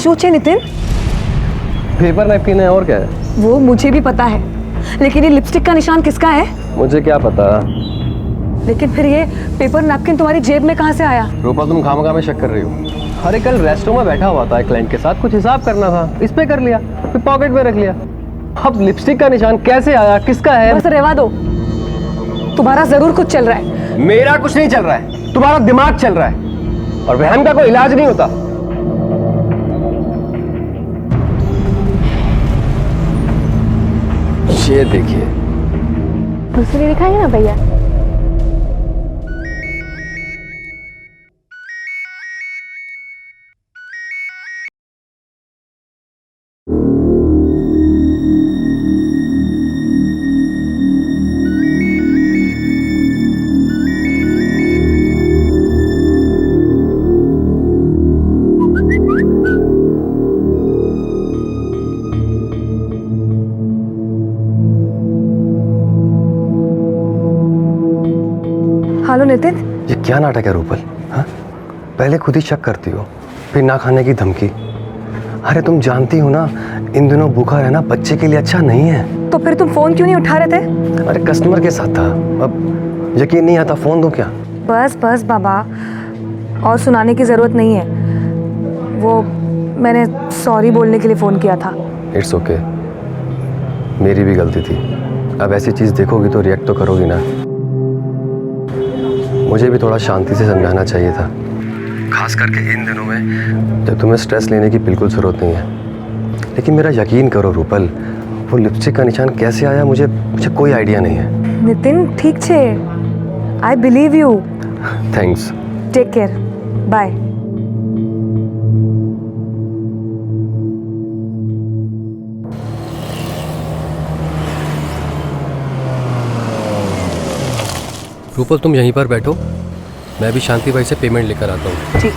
શું છે Nitin? Paper napkin है और क्या है? वो मुझे भी पता है, लेकिन ये लिपस्टिक का निशान किसका है? मुझे क्या पता। लेकिन फिर ये पेपर नैपकिन तुम्हारी जेब में कहाँ से आया? रूपा तुम खामखा में शक कर रही हो। अरे कल रेस्टोरेंट में बैठा हुआ था एक क्लाइंट के साथ, कुछ हिसाब करना था, इस पे कर लिया, फिर पॉकेट में रख लिया। अब लिपस्टिक का निशान कैसे आया, किसका है? बस रहवा दो, तुम्हारा जरूर कुछ चल रहा है। मेरा कुछ नहीं चल रहा है, तुम्हारा दिमाग चल रहा है, और वहम का कोई इलाज नहीं होता। ये देखिए, दूसरी दिखाएंगे ना भैया। हेलो नितिन। ये क्या नाटक है रूपल? हाँ, पहले खुद ही शक करती हो, फिर ना खाने की धमकी। अरे तुम जानती हो ना, इन दिनों भूखा रहना बच्चे के लिए अच्छा नहीं है। तो फिर तुम फोन क्यों नहीं उठा रहे थे? अरे कस्टमर के साथ था, अब यकीन नहीं आता, फोन दूं क्या? बस बस बाबा, और सुनाने की जरूरत नहीं है। वो मैंने सॉरी बोलने के लिए फोन किया था। इट्स ओके, मेरी भी गलती थी। अब ऐसी चीज देखोगी तो रिएक्ट तो करोगी ना। मुझे भी थोड़ा शांति से समझाना चाहिए था, खास करके इन दिनों में जब तुम्हें स्ट्रेस लेने की बिल्कुल ज़रूरत नहीं है। लेकिन मेरा यकीन करो रूपल, वो लिपस्टिक का निशान कैसे आया मुझे कोई आइडिया नहीं है। नितिन ठीक छे, I believe you. Thanks. Take care, bye. Rupal तुम यहीं पर बैठो, मैं भी शांति भाई से पेमेंट लेकर आता हूँ। ठीक।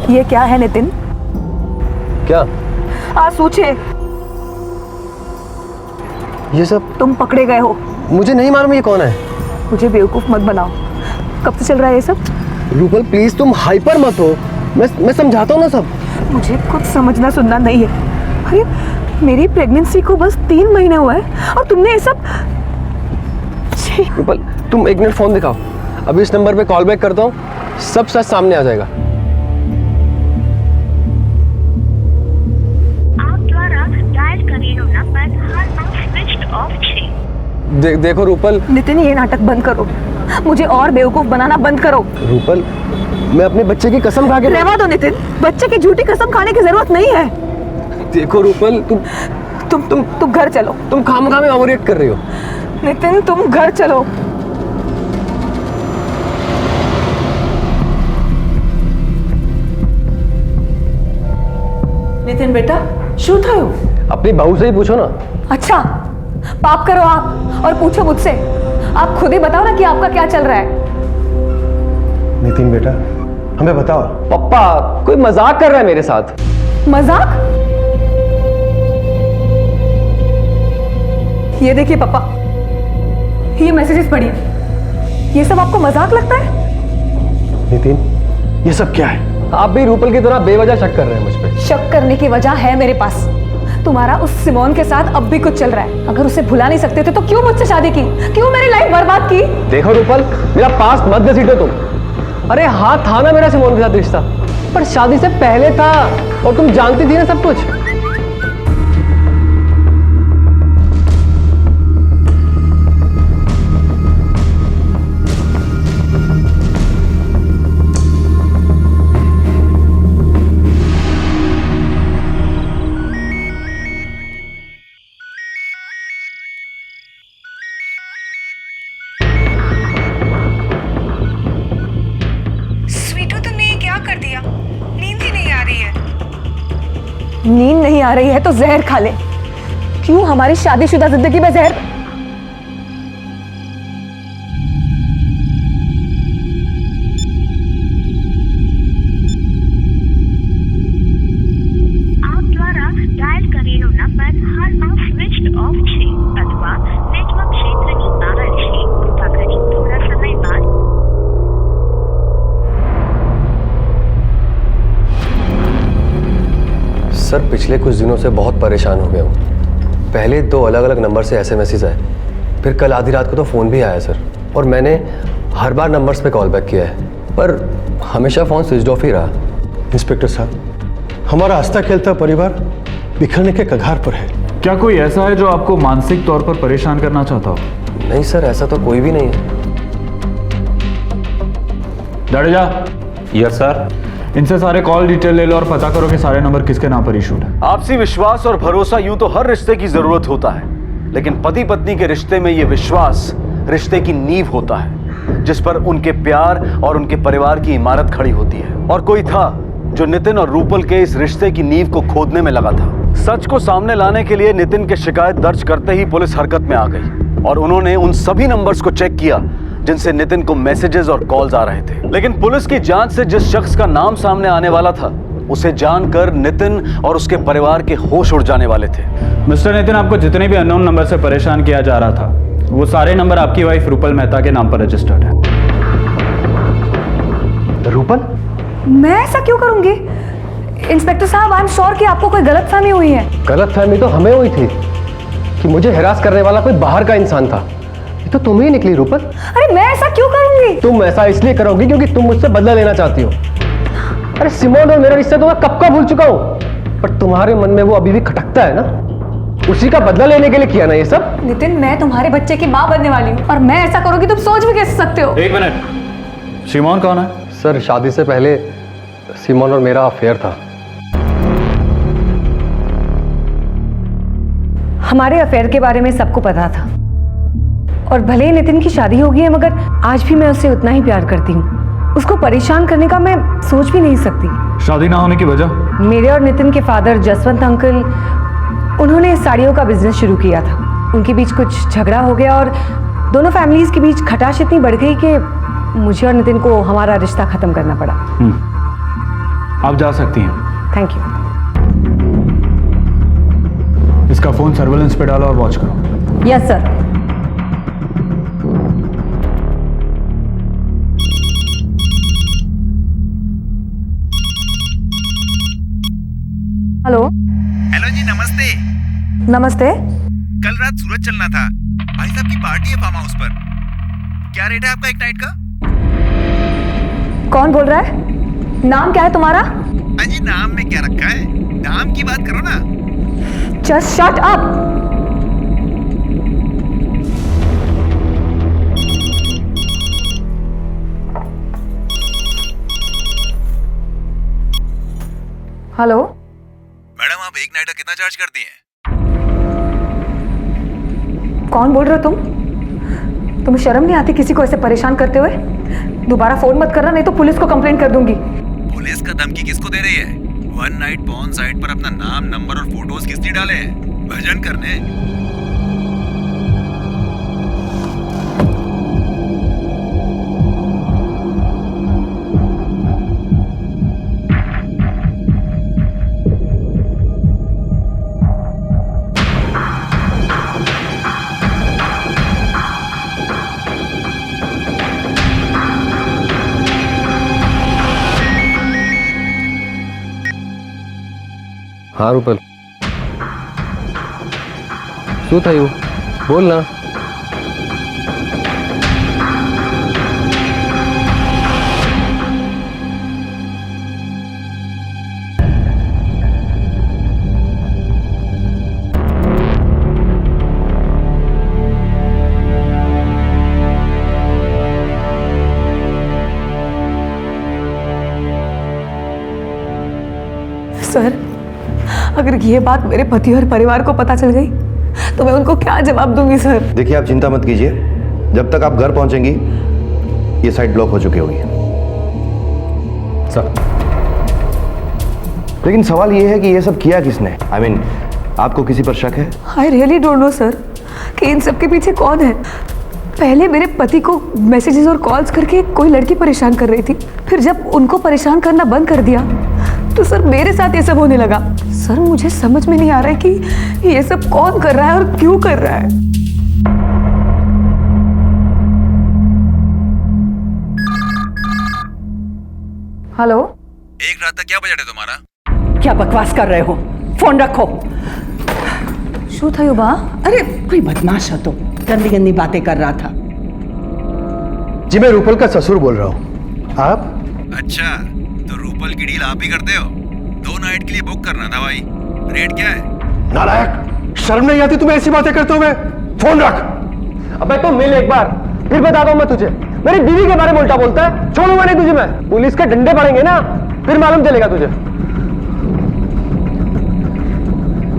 ये क्या है नितिन? क्या? सोचे ये सब तुम पकड़े गए हो। मुझे नहीं मालूम ये कौन है। मुझे बेवकूफ मत बनाओ। कब से चल रहा है ये सब? रूपल प्लीज तुम हाइपर मत हो, मैं समझाता हूँ ना सब। मुझे कुछ समझना सुनना नहीं है। अरे मेरी प्रेगनेंसी को बस 3 महीने हुआ है और तुमने ये सब। रूपल तुम 1 मिनट फोन दिखाओ, अभी इस नंबर पे कॉल बैक करता हूँ, सब सच सामने आ जाएगा। देखो रूपल। नितिन ये नाटक बंद करो, मुझे और बेवकूफ बनाना बंद करो। रूपल मैं अपने बच्चे की कसम खा के। रहवा दो नितिन, बच्चे की झूठी कसम खाने की जरूरत नहीं है। देखो रूपल तुम घर चलो। तुम खामखा में ओवररिएक्ट कर रही हो। नितिन तुम घर चलो। नितिन बेटा शू था? अपनी बहू से ही पूछो ना। अच्छा पाप करो आप और पूछो मुझसे। आप खुद ही बताओ ना कि आपका क्या चल रहा है। नितिन बेटा हमें बताओ। पप्पा कोई मजाक कर रहा है मेरे साथ। मजाक? ये देखिए पापा, ये मैसेजेस पढ़िए। ये सब आपको मजाक लगता है? नितिन ये सब क्या है? आप भी रूपल की तरह बेवजह शक कर रहे हैं मुझ पे। शक करने की वजह है मेरे पास। तुम्हारा उस सिमोन के साथ अब भी कुछ चल रहा है। अगर उसे भुला नहीं सकते थे तो क्यों मुझसे शादी की? क्यों मेरी लाइफ बर्बाद की? देखो रूपल, मेरा पास्ट मत घसीटो तुम। अरे हाँ था ना मेरा सिमोन के साथ रिश्ता, पर शादी से पहले था, और तुम जानती थी ना सब कुछ। नींद नहीं आ रही है तो जहर खा ले। क्यों हमारी शादीशुदा जिंदगी में जहर? આપ દ્વારા ડાયલ કરેલો નંબર હાલમાં સ્વિચ્ડ ઓફ છે અથવા નેટવર્ક ક્ષેત્રની બહાર છે. કૃપા કરી થોડા સમય બાદ सर पिछले कुछ दिनों से बहुत परेशान हो गया हूँ. पहले 2 अलग अलग नंबर से एसएमएसेस आए, फिर कल आधी रात को तो फ़ोन भी आया सर. और मैंने हर बार नंबर्स पे कॉल बैक किया है, पर हमेशा फ़ोन स्विच ऑफ ही रहा. इंस्पेक्टर साहब, हमारा हंसता खेलता परिवार बिखरने के कगार पर है. क्या कोई ऐसा है जो आपको मानसिक तौर पर परेशान करना चाहता हो? नहीं सर, ऐसा तो कोई भी नहीं है. Jadeja, yes sir. इनसे सारे कॉल डिटेल ले लो और पता करो कि सारे नंबर किसके नाम पर इशूड है. आपसी विश्वास और भरोसा यूं तो हर रिश्ते की जरूरत होता है, लेकिन पति पत्नी के रिश्ते में यह विश्वास रिश्ते की नींव होता है, जिस पर उनके प्यार और उनके परिवार की इमारत खड़ी होती है. और कोई था जो नितिन और रूपल के इस रिश्ते की नींव को खोदने में लगा था. सच को सामने लाने के लिए नितिन की शिकायत दर्ज करते ही पुलिस हरकत में आ गई और उन्होंने उन सभी नंबर्स को चेक किया जिनसे नितिन को मैसेजेस और कॉल्स आ रहे थे. लेकिन पुलिस की जांच से जिस शख्स का नाम सामने आने वाला था, उसे जानकर नितिन और उसके परिवार के होश उड़ जाने वाले थे. मिस्टर नितिन, आपको जितने भी अननोन नंबर से परेशान किया जा रहा था, वो सारे नंबर आपकी वाइफ रूपल मेहता के नाम पर रजिस्टर्ड है. रूपल? मैं ऐसा क्यों करूंगी? इंस्पेक्टर साहब, आई एम श्योर कि आपको कोई गलतफहमी हुई है. गलतफहमी तो हमें हुई थी कि मुझे हिरास करने वाला कोई बाहर का इंसान था. ये तो तुम ही निकली रूपल. अरे मैं ऐसा क्यों करूंगी? तुम ऐसा इसलिए करोगी क्योंकि तुम मुझसे बदला लेना चाहती हो. अरे सिमोन और मेरा रिश्ता तो मैं कब का भूल चुका हूं, पर तुम्हारे मन में वो अभी भी खटकता है ना. उसी का बदला लेने के लिए किया ना ये सब. नितिन, मैं तुम्हारे बच्चे की माँ बनने वाली हूँ और मैं ऐसा करूंगी तुम सोच भी कैसे सकते हो? एक मिनट, शिमोन कौन है? सर, शादी से पहले सिमोन और मेरा अफेयर था. हमारे अफेयर के बारे में सबको पता था और भले ही नितिन की शादी हो गई है, मगर आज भी मैं उससे उतना ही प्यार करती हूँ. उसको परेशान करने का मैं सोच भी नहीं सकती. शादी ना होने की वजह? मेरे और नितिन के फादर जसवंत अंकल, उन्होंने साड़ियों का बिजनेस शुरू किया था. उनके बीच कुछ झगड़ा हो गया और दोनों फैमिलीज के बीच खटाश इतनी बढ़ गई कि मुझे और नितिन को हमारा रिश्ता खत्म करना पड़ा. आप जा सकती हैं. Thank you. इसका फोन सर्वेलेंस पे डालो और वॉच करो. Yes sir. हेलो. हेलो जी, नमस्ते. नमस्ते. कल रात सूरत चलना था. भाई साहब की पार्टी है फार्म हाउस पर. क्या रेट है आपका एक नाइट का? कौन बोल रहा है? नाम क्या है तुम्हारा? अजी, नाम में क्या रखा है? नाम की बात करो ना. Just shut up. Hello. Madam, आप एक नाइट का कितना चार्ज करती हैं? कौन बोल रहे हो तुम? तुम्हें शर्म नहीं आती किसी को ऐसे परेशान करते हुए? दोबारा फोन मत करना, नहीं तो पुलिस को कंप्लेंट कर दूंगी. पुलिस का धमकी किसको दे रही है? वन नाइट पॉर्न साइट पर अपना नाम, नंबर और फोटोज किसने डाले हैं? भजन करने. हाँ रूपल, શું થયું? બોલ ના. सर, अगर ये बात मेरे पति और परिवार को पता चल गई तो मैं उनको क्या जवाब दूंगी सर? देखिए, आप चिंता मत कीजिए. जब तक आप घर पहुंचेंगी ये साइट ब्लॉक हो चुकी होगी. सर, लेकिन सवाल ये है कि ये सब किया किसने? आई मीन, आपको किसी पर शक है? I really don't know sir कि इन सब के पीछे कौन है। पहले मेरे पति को मैसेजेस और कॉल्स करके कोई लड़की परेशान कर रही थी, फिर जब उनको परेशान करना बंद कर दिया तो सर मेरे साथ ये सब होने लगा। सर मुझे समझ में नहीं आ रहा है कि ये सब कौन कर रहा है और क्यों कर रहा है। हेलो, एक रात तक क्या बजट है तुम्हारा? क्या बकवास कर रहे हो? फोन रखो। શું થયું બા? अरे कोई बदमाश है तो गंदी गंदी बातें कर रहा था। जी मैं रूपल का ससुर बोल रहा हूँ। आप? अच्छा, तो रूपल की डील आप ही करते हो? 2 नाइट के लिए बुक करना था भाई। रेट क्या है? नालायक, शर्म नहीं आती तुम्हें ऐसी बातें करते हुए? फोन रख। अबे तो मिल एक बार, फिर बताता हूँ मैं तुझे। मेरी बीवी के बारे में उल्टा बोलता है, छोड़ूंगा नहीं तुझे मैं। पुलिस के डंडे पड़ेंगे ना, फिर मालूम चलेगा तुझे।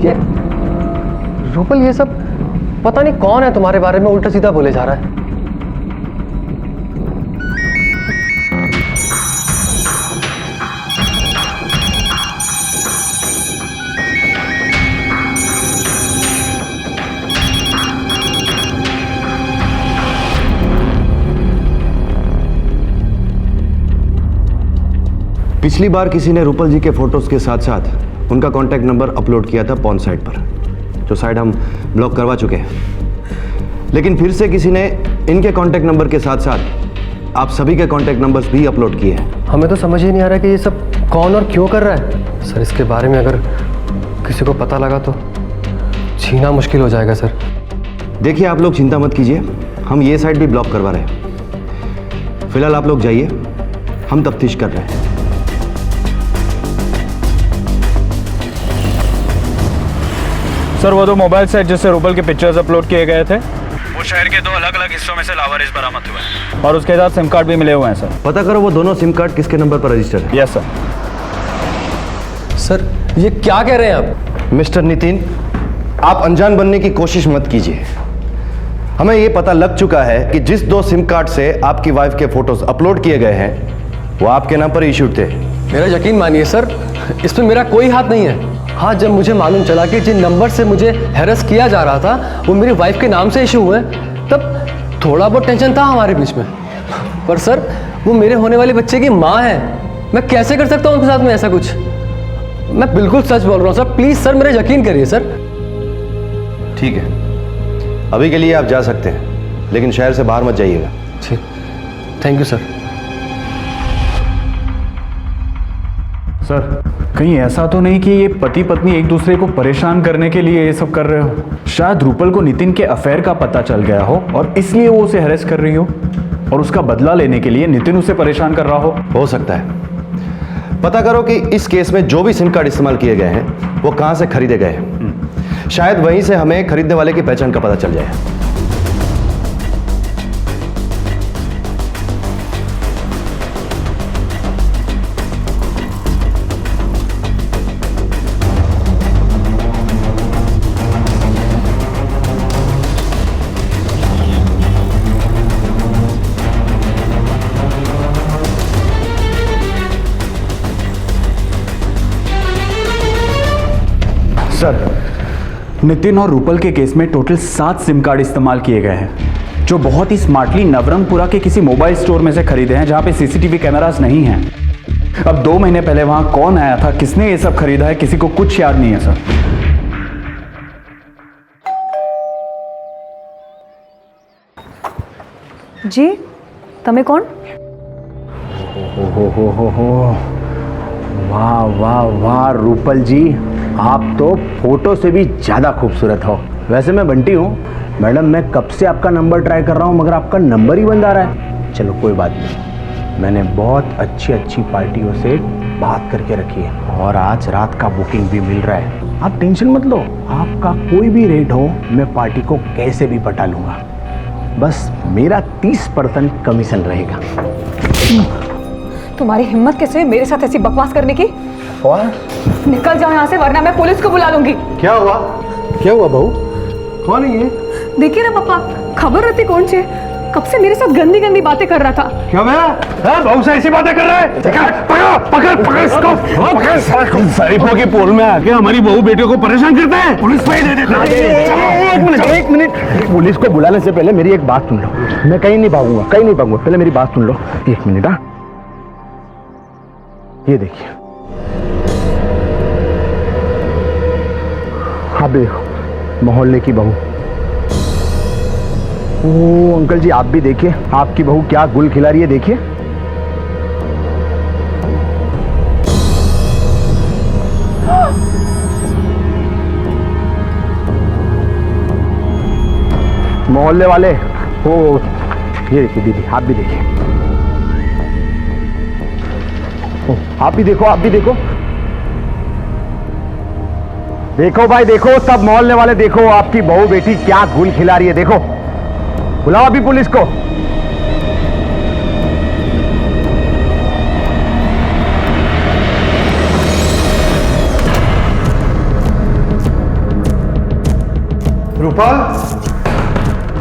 ये रूपल, ये सब पता नहीं कौन है तुम्हारे बारे में उल्टा सीधा बोले जा रहा है। पिछली बार किसी ने रूपल जी के फोटोज के साथ साथ उनका कॉन्टैक्ट नंबर अपलोड किया था पॉर्न साइट पर, जो साइट हम ब्लॉक करवा चुके हैं। लेकिन फिर से किसी ने इनके कॉन्टैक्ट नंबर के साथ साथ आप सभी के कॉन्टैक्ट नंबर्स भी अपलोड किए हैं। हमें तो समझ ही नहीं आ रहा है कि ये सब कौन और क्यों कर रहा है। सर इसके बारे में अगर किसी को पता लगा तो छीना मुश्किल हो जाएगा सर। देखिए आप लोग चिंता मत कीजिए, हम ये साइट भी ब्लॉक करवा रहे हैं। फिलहाल आप लोग जाइए, हम तफ्तीश कर रहे हैं। सर वो 2 मोबाइल सेट जिससे रूपल के पिक्चर्स अपलोड किए गए थे, वो शहर के 2 अलग अलग हिस्सों में से लावारिस बरामद हुए हैं और उसके साथ सिम कार्ड भी मिले हुए हैं सर। पता करो वो दोनों सिम कार्ड किसके नंबर पर रजिस्टर्ड है। Yes sir. सर ये क्या कह रहे हैं आप? मिस्टर नितिन, आप अनजान बनने की कोशिश मत कीजिए। हमें ये पता लग चुका है कि जिस 2 सिम कार्ड से आपकी वाइफ के फोटोज अपलोड किए गए हैं वो आपके नाम पर इशूड थे। मेरा यकीन मानिए सर, इसमें मेरा कोई हाथ नहीं है। हाँ, जब मुझे मालूम चला कि जिन नंबर से मुझे हैरेस किया जा रहा था वो मेरी वाइफ के नाम से इशू हुए, तब थोड़ा बहुत टेंशन था हमारे बीच में। पर सर वो मेरे होने वाले बच्चे की माँ है, मैं कैसे कर सकता हूँ उनके साथ में ऐसा कुछ? मैं बिल्कुल सच बोल रहा हूँ सर, प्लीज सर मेरा यकीन करिए सर। ठीक है, अभी के लिए आप जा सकते हैं, लेकिन शहर से बाहर मत जाइएगा। ठीक, थैंक यू सर। सर कहीं ऐसा तो नहीं कि ये पति पत्नी एक दूसरे को परेशान करने के लिए ये सब कर रहे हो? शायद रूपल को नितिन के अफेयर का पता चल गया हो और इसलिए वो उसे हैरेस कर रही हो और उसका बदला लेने के लिए नितिन उसे परेशान कर रहा हो सकता है। पता करो कि इस केस में जो भी सिम कार्ड इस्तेमाल किए गए हैं वो कहां से खरीदे गए हैं। शायद वहीं से हमें खरीदने वाले की पहचान का पता चल जाए। सर नितिन और रूपल के केस में टोटल 7 सिम कार्ड इस्तेमाल किए गए हैं, जो बहुत ही स्मार्टली नवरंगपुरा के किसी मोबाइल स्टोर में से खरीदे हैं जहां पे सीसीटीवी कैमरास नहीं हैं। अब 2 महीने पहले वहां कौन आया था, किसने ये सब खरीदा है, किसी को कुछ याद नहीं है सर। जी तमे कौन? हो वाह वाह वाह रूपल जी, आप तो फोटो से भी ज़्यादा खूबसूरत हो। वैसे मैं बंटी हूँ मैडम, मैं कब से आपका नंबर ट्राई कर रहा हूँ मगर आपका नंबर ही बंद आ रहा है। चलो कोई बात नहीं, मैंने बहुत अच्छी अच्छी पार्टियों से बात करके रखी है और आज रात का बुकिंग भी मिल रहा है। आप टेंशन मत लो, आपका कोई भी रेट हो मैं पार्टी को कैसे भी पटा लूँगा, बस मेरा 30% कमीशन रहेगा। तुम्हारी हिम्मत कैसे है मेरे साथ ऐसी बकवास करने की? निकल जाओ यहाँ से वरना मैं पुलिस को बुला लूंगी। क्या हुआ? क्या हुआ बहू? कौन है ये? देखिए ना पापा, खबर रहती कौन छे कब से मेरे साथ गंदी गंदी बातें कर रहा था। क्या भैया बहू से ऐसी बातें कर रहा है? पकड़ इसको, शरीफों की पोल में आके हमारी बहू बेटियों को परेशान करते हैं। पुलिस पे ही दे देते हैं। एक मिनट पुलिस को बुलाने से पहले मेरी एक बात सुन लो। मैं कहीं नहीं भागूंगा, पहले मेरी बात सुन लो। एक मिनट। हाँ, ये देखिए, आप देखो, मोहल्ले की बहू। ओ अंकल जी, आप भी देखिए, आपकी बहू क्या गुल खिला रही है, देखिए। मोहल्ले वाले, ओ ये देखिए दीदी, आप भी देखिए। आप भी देखो। देखो भाई, देखो, सब मोहल्ले वाले देखो, आपकी बहू बेटी क्या गुल खिला रही है, देखो। बुलाओ अभी पुलिस को।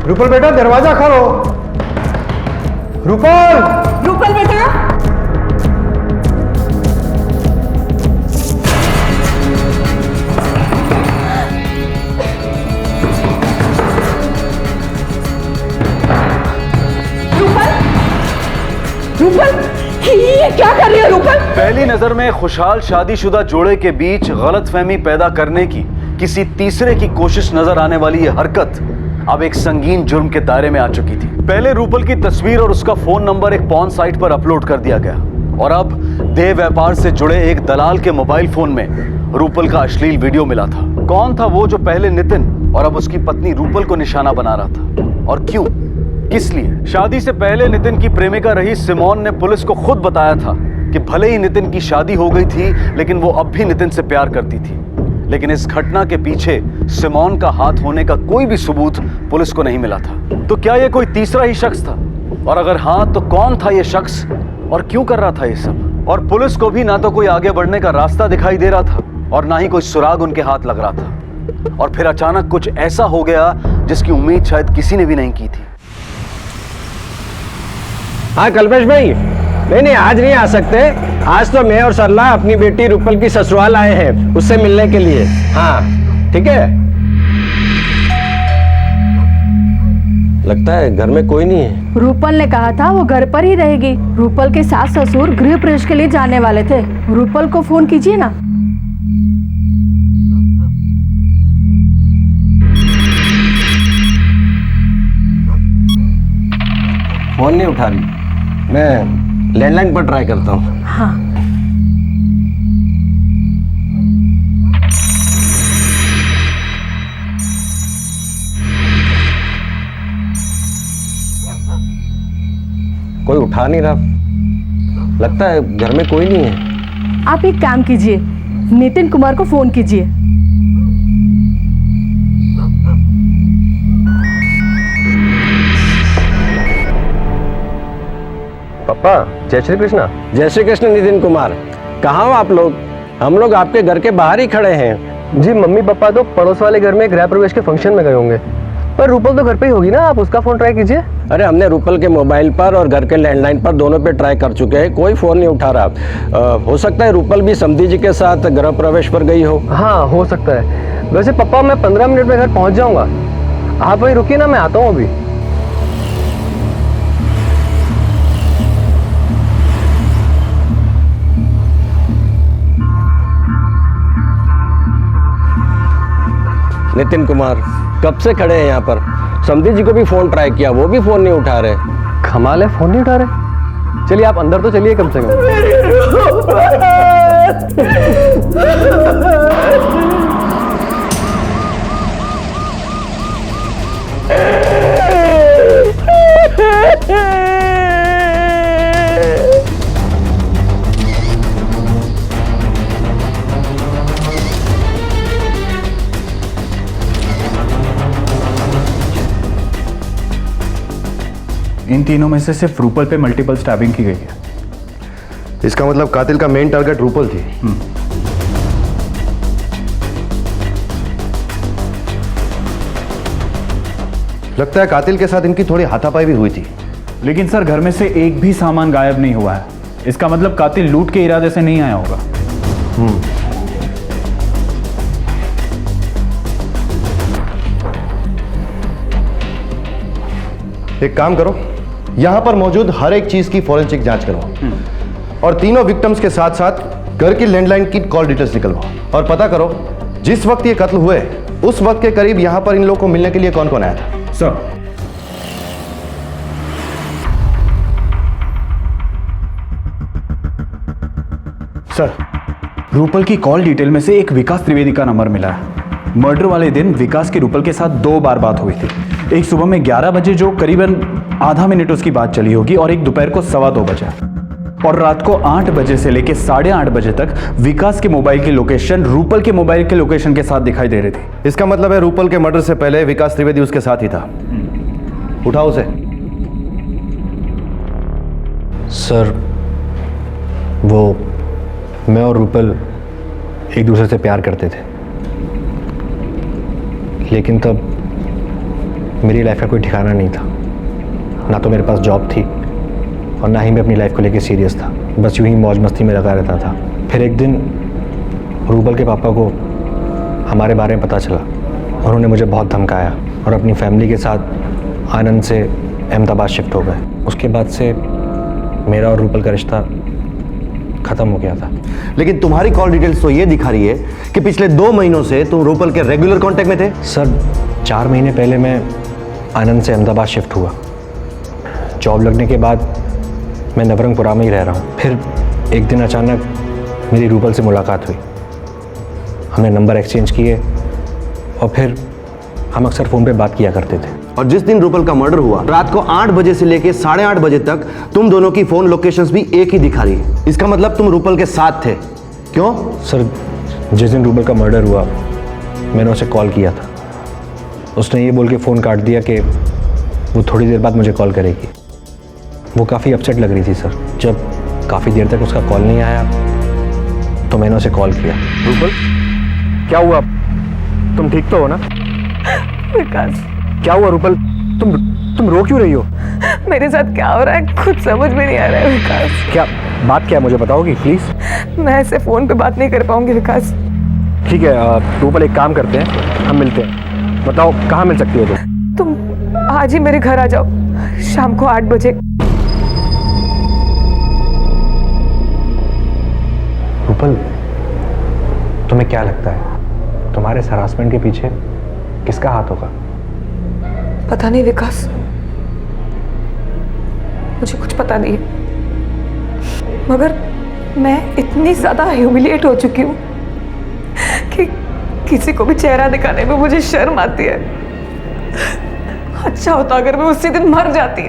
रूपल बेटा, दरवाजा खोलो। रूपल बेटा। रूपल, ये क्या कर रही है रूपल? पहली नजर में खुशहाल शादीशुदा जोड़े के बीच गलतफहमी पैदा करने की किसी तीसरे की कोशिश नजर आने वाली यह हरकत अब एक संगीन जुर्म के दायरे में आ चुकी थी। पहले रूपल की तस्वीर और उसका फोन नंबर एक पॉर्न साइट पर अपलोड कर दिया गया और अब देह व्यापार से जुड़े एक दलाल के मोबाइल फोन में रूपल का अश्लील वीडियो मिला था। कौन था वो जो पहले नितिन और अब उसकी पत्नी रूपल को निशाना बना रहा था, और क्यों, किस लिए? शादी से पहले नितिन की प्रेमिका रही सिमोन ने पुलिस को खुद बताया था कि भले ही नितिन की शादी हो गई थी, लेकिन वो अब भी नितिन से प्यार करती थी। लेकिन इस घटना के पीछे सिमोन का हाथ होने का कोई भी सबूत पुलिस को नहीं मिला था। तो क्या ये कोई तीसरा ही शख्स था? और अगर हाँ, तो कौन था ये शख्स और क्यों कर रहा था ये सब? और पुलिस को भी ना तो कोई आगे बढ़ने का रास्ता दिखाई दे रहा था और ना ही कोई सुराग उनके हाथ लग रहा था। और फिर अचानक कुछ ऐसा हो गया जिसकी उम्मीद शायद किसी ने भी नहीं की थी। हाँ कल्पेश भाई, नहीं आज नहीं आ सकते। आज तो मैं और सरला अपनी बेटी रूपल की ससुराल आए हैं उससे मिलने के लिए। हाँ ठीक है। लगता है घर में कोई नहीं है। रूपल ने कहा था वो घर पर ही रहेगी। रूपल के सास ससुर गृह प्रवेश के लिए जाने वाले थे। रूपल को फोन कीजिए ना। फोन नहीं उठा रही, मैं लैंडलाइन पर ट्राई करता हूँ। हाँ कोई उठा नहीं रहा, लगता है घर में कोई नहीं है। आप एक काम कीजिए, नितिन कुमार को फोन कीजिए। पापा, जय श्री कृष्णा। जय श्री कृष्ण नितिन कुमार, कहाँ हो आप लोग? हम लोग आपके घर के बाहर ही खड़े हैं। जी मम्मी पापा तो पड़ोस वाले घर में गृह प्रवेश के फंक्शन में गए होंगे, पर रूपल तो घर पे ही होगी ना, आप उसका फोन ट्राई कीजिए। अरे हमने रूपल के मोबाइल पर और घर के लैंडलाइन पर दोनों पे ट्राई कर चुके हैं, कोई फोन नहीं उठा रहा। हो सकता है रूपल भी समधी जी के साथ गृह प्रवेश पर गई हो। हाँ हो सकता है। वैसे पापा मैं 15 मिनट में घर पहुंच जाऊंगा, आप वहीं रुकिए ना, मैं आता हूँ अभी। नितिन कुमार कब से खड़े हैं यहाँ पर? समधी जी को भी फोन ट्राई किया, वो भी फोन नहीं उठा रहे। कमाल है, फोन नहीं उठा रहे। चलिए आप अंदर तो चलिए कम से कम। इन तीनों में से सिर्फ रूपल पे मल्टीपल स्टैबिंग की गई है। इसका मतलब कातिल का मेन टारगेट रूपल थी। लगता है कातिल के साथ इनकी थोड़ी हाथापाई भी हुई थी। लेकिन सर घर में से एक भी सामान गायब नहीं हुआ है। इसका मतलब कातिल लूट के इरादे से नहीं आया होगा। एक काम करो, यहां पर मौजूद हर एक चीज की फॉरेंसिक जांच करवाओ और तीनों विक्टिम्स के साथ साथ घर की लैंडलाइन की कॉल डिटेल्स निकलवाओ और पता करो जिस वक्त ये कत्ल हुए उस वक्त के करीब यहां पर इन लोगों को मिलने के लिए कौन कौन आया था। सर रूपल की कॉल डिटेल में से एक विकास त्रिवेदी का नंबर मिला है। मर्डर वाले दिन विकास की रूपल के साथ 2 बार बात हुई थी। एक सुबह में 11 बजे जो करीबन आधा मिनट उसकी बात चली होगी और एक दोपहर को 2:15 बजे और रात को 8 बजे से लेकर 8:30 बजे तक विकास के मोबाइल की लोकेशन रूपल के मोबाइल के लोकेशन के साथ दिखाई दे रही थी। इसका मतलब है रूपल के मर्डर से पहले विकास त्रिवेदी उसके साथ ही था। उठाओ उसे। सर वो मैं और रूपल एक दूसरे से प्यार करते थे, लेकिन तब मेरी लाइफ का कोई ठिकाना नहीं था। ना तो मेरे पास जॉब थी और ना ही मैं अपनी लाइफ को लेकर सीरियस था। बस यूं ही मौज मस्ती में लगा रहता था। फिर एक दिन रूपल के पापा को हमारे बारे में पता चला। उन्होंने मुझे बहुत धमकाया और अपनी फैमिली के साथ आनंद से अहमदाबाद शिफ्ट हो गए। उसके बाद से मेरा और रूपल का रिश्ता खत्म हो गया था। लेकिन तुम्हारी कॉल डिटेल्स तो ये दिखा रही है कि पिछले 2 महीनों से तुम रूपल के रेगुलर कांटेक्ट में थे। सर 4 महीने पहले मैं आनंद से अहमदाबाद शिफ्ट हुआ। जॉब लगने के बाद मैं नवरंगपुरा में ही रह रहा हूँ। फिर एक दिन अचानक मेरी रूपल से मुलाकात हुई। हमने नंबर एक्सचेंज किए और फिर हम अक्सर फ़ोन पे बात किया करते थे। और जिस दिन रूपल का मर्डर हुआ रात को 8 बजे से लेकर 8:30 बजे तक तुम दोनों की फोन लोकेशंस भी एक ही दिखा रही है। इसका मतलब तुम रूपल के साथ थे। क्यों? सर जिस दिन रूपल का मर्डर हुआ मैंने उसे कॉल किया था। उसने ये बोल के फ़ोन काट दिया कि वो थोड़ी देर बाद मुझे कॉल करेगी। वो काफ़ी अपसेट लग रही थी सर। जब काफ़ी देर तक उसका कॉल नहीं आया तो मैंने उसे कॉल किया। रूपल क्या हुआ? तुम ठीक तो हो ना? विकास क्या हुआ रूपल? तुम रो क्यों रही हो? मेरे साथ क्या हो रहा है खुद समझ में नहीं आ रहा है विकास। क्या बात क्या है मुझे बताओगी प्लीज? मैं ऐसे फोन पे बात नहीं कर पाऊंगी विकास। ठीक है रूपल एक काम करते हैं, हम मिलते हैं। बताओ कहाँ मिल सकती हो तुम आज ही मेरे घर आ जाओ शाम को 8 बजे। रूपल तुम्हें क्या लगता है तुम्हारे इस हरासमेंट के पीछे किसका हाथ होगा? पता नहीं विकास, मुझे कुछ पता नहीं है, मगर मैं इतनी ज्यादा ह्यूमिलिएट हो चुकी हूँ कि किसी को भी चेहरा दिखाने में मुझे शर्म आती है। अच्छा होता अगर मैं उसी दिन मर जाती।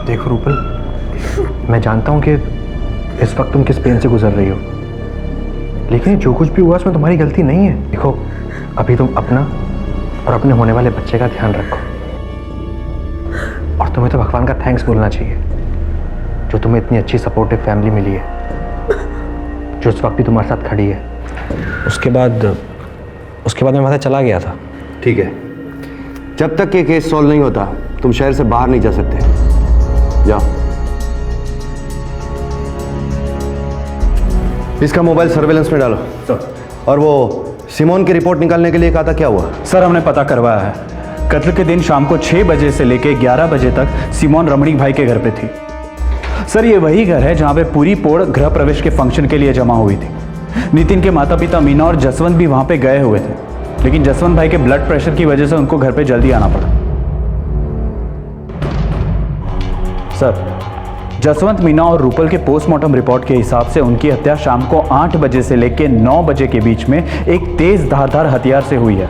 देखो रूपल, मैं जानता हूँ कि इस वक्त तुम किस पेन से गुजर रही हो, लेकिन जो कुछ भी हुआ उसमें तुम्हारी गलती नहीं है। देखो अभी तुम अपना और अपने होने वाले बच्चे का ध्यान रखो और तुम्हें तो भगवान का थैंक्स बोलना चाहिए जो तुम्हें इतनी अच्छी सपोर्टिव फैमिली मिली है जो इस वक्त भी तुम्हारे साथ खड़ी है। उसके बाद मैं वहाँ से चला गया था। ठीक है, जब तक ये केस सॉल्व नहीं होता तुम शहर से बाहर नहीं जा सकते। जाओ। इसका मोबाइल सर्वेलेंस में डालो। और वो सिमोन की रिपोर्ट निकालने के लिए कहा था, क्या हुआ? सर हमने पता करवाया है। कत्ल के दिन शाम को 6 बजे से लेकर 11 बजे तक सिमोन रमणीक भाई के घर पे थी। सर ये वही घर है जहाँ पे पूरी पोड़ गृह प्रवेश के फंक्शन के लिए जमा हुई थी। नितिन के माता पिता मीना और जसवंत भी वहाँ पे गए हुए थे, लेकिन जसवंत भाई के ब्लड प्रेशर की वजह से उनको घर पे जल्दी आना पड़ा। सर जसवंत, मीना और रूपल के पोस्टमार्टम रिपोर्ट के हिसाब से उनकी हत्या शाम को 8 बजे से लेकर 9 बजे के बीच में एक तेज धारदार हथियार से हुई है।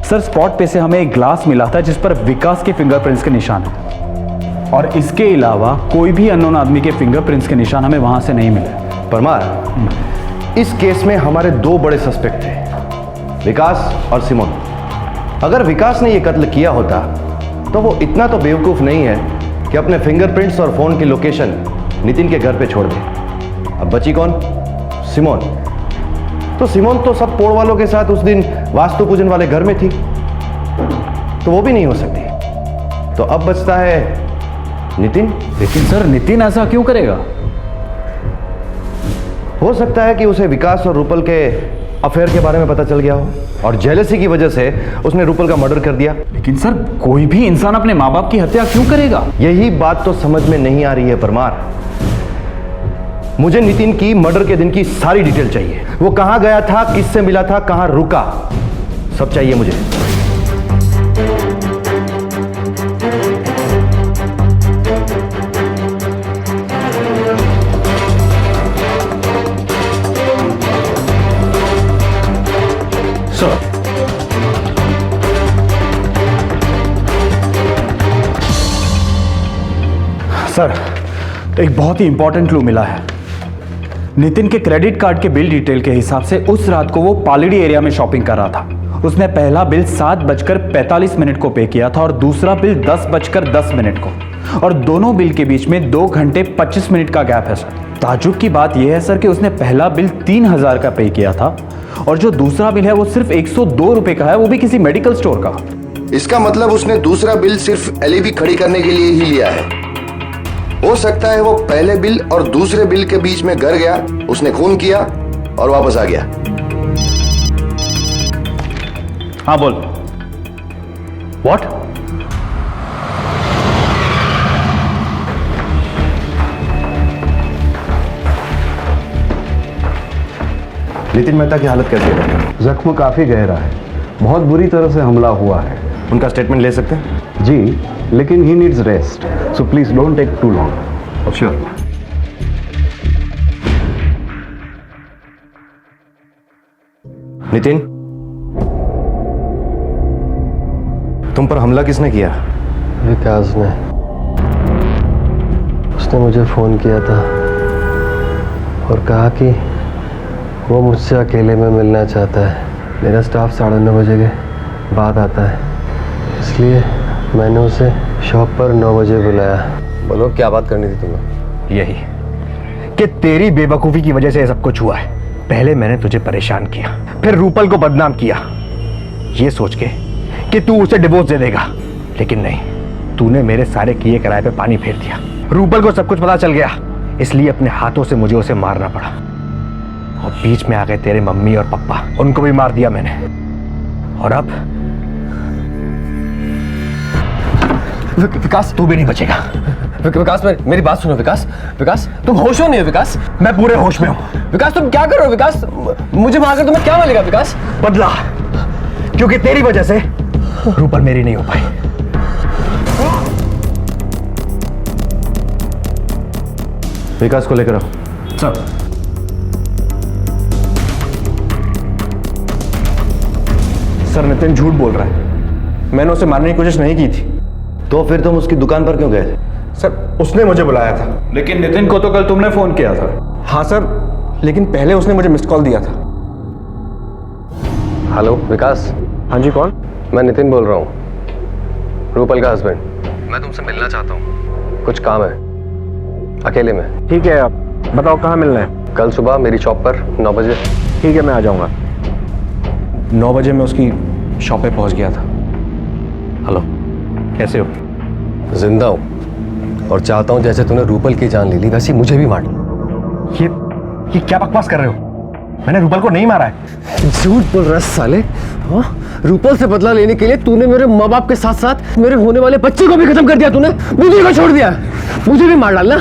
सर स्पॉट पे से हमें एक ग्लास मिला था जिस पर विकास के फिंगरप्रिंट्स के निशान है और इसके अलावा कोई भी अननोन आदमी के फिंगरप्रिंट्स के निशान हमें वहां से नहीं मिले। परमार, इस केस में हमारे 2 बड़े सस्पेक्ट थे, विकास और सिमोन। अगर विकास ने यह कत्ल किया होता तो वो इतना तो बेवकूफ नहीं है कि अपने फिंगरप्रिंट्स और फोन की लोकेशन नितिन के घर पे छोड़ दे। अब बची कौन? सिमोन। तो सिमोन तो सब पोड़ वालों के साथ उस दिन वास्तु पूजन वाले घर में थी तो वो भी नहीं हो सकती। तो अब बचता है नितिन। लेकिन सर नितिन ऐसा क्यों करेगा? हो सकता है कि उसे विकास और रूपल के अफेयर के बारे में पता चल गया हो और जेलसी की वजह से उसने रूपल का मर्डर कर दिया। लेकिन सर कोई भी इंसान अपने माँ बाप की हत्या क्यों करेगा? यही बात तो समझ में नहीं आ रही है परमार। मुझे नितिन की मर्डर के दिन की सारी डिटेल चाहिए। वो कहां गया था, किससे मिला था, कहां रुका, सब चाहिए मुझे। सर एक बहुत ही इंपॉर्टेंट क्लू मिला है। नितिन के क्रेडिट कार्ड के बिल डिटेल के हिसाब से उस रात को वो पालड़ी एरिया में शॉपिंग कर रहा था। उसने पहला बिल 7:45 को पे किया था और दूसरा बिल 10:10 को, और दोनों बिल के बीच में 2 घंटे 25 मिनट का गैप है सर। ताजुब की बात यह है सर कि उसने पहला बिल 3000 का पे किया था और जो दूसरा बिल है वो सिर्फ 102 रुपए का है, वो भी किसी मेडिकल स्टोर का। इसका मतलब उसने दूसरा बिल सिर्फ एलईडी खड़ी करने के लिए ही लिया है। हो सकता है वो पहले बिल और दूसरे बिल के बीच में घर गया, उसने खून किया और वापस आ गया। हाँ बोल। व्हाट? नितिन मेहता की हालत कैसी है? जख्म काफी गहरा है, बहुत बुरी तरह से हमला हुआ है। उनका स्टेटमेंट ले सकते हैं? जी, लेकिन he needs rest, so please don't take too long. Sure. Nitin, तुम पर हमला किसने किया? विकास ने। उसने मुझे फ़ोन किया था और कहा कि वो मुझसे अकेले में मिलना चाहता है। मेरा स्टाफ 9:30 बजे के बाद आता है, इसलिए मैंने उसे शॉप पर 9 बजे बुलाया। बोलो क्या बात करनी थी तुम्हें? यही कि तेरी बेवकूफ़ी की वजह से ये सब कुछ हुआ है। पहले मैंने तुझे परेशान किया, फिर रूपल को बदनाम किया, ये सोच के कि तू उसे डिवोर्स दे देगा, लेकिन नहीं, तूने मेरे सारे किए कराए पे पानी फेर दिया। रूपल को सब कुछ पता चल गया, इसलिए अपने हाथों से मुझे उसे मारना पड़ा। और बीच में आ गए तेरे मम्मी और पापा, उनको भी मार दिया मैंने। और अब विकास, तू भी नहीं बचेगा। विकास मेरी बात सुनो। विकास तुम होश में नहीं हो? विकास, मैं पूरे होश में हूं। विकास तुम क्या कर रहे हो? विकास, मुझे मारकर तुम्हें क्या मिलेगा? विकास, बदला, क्योंकि तेरी वजह से रूपल मेरी नहीं हो पाई। विकास को लेकर आओ। सर, सर नितिन झूठ बोल रहा है, मैंने उसे मारने की कोशिश नहीं की थी। तो फिर तुम उसकी दुकान पर क्यों गए थे? सर उसने मुझे बुलाया था। लेकिन नितिन को तो कल तुमने फोन किया था। हाँ सर, लेकिन पहले उसने मुझे मिस्ड कॉल दिया था। हेलो विकास। हाँ जी, कौन? मैं नितिन बोल रहा हूँ, रूपल का हस्बैंड। मैं तुमसे मिलना चाहता हूँ, कुछ काम है, अकेले में। ठीक है, आप बताओ कहाँ मिलना है? कल सुबह मेरी शॉप पर 9 बजे। ठीक है, मैं आ जाऊँगा। 9 बजे मैं उसकी शॉप पे पहुँच गया था। हेलो, कैसे हो? जिंदा हूँ और चाहता हूँ जैसे तूने रूपल की जान ले ली वैसी मुझे भी मार लो। ये क्या बकवास कर रहे हो? मैंने रूपल को नहीं मारा है। झूठ बोल रहा है साले। हाँ, रूपल से बदला लेने के लिए तूने मेरे माँ बाप के साथ साथ मेरे होने वाले बच्चे को भी खत्म कर दिया। तूने मुझे को छोड़ दिया, मुझे भी मार डालना।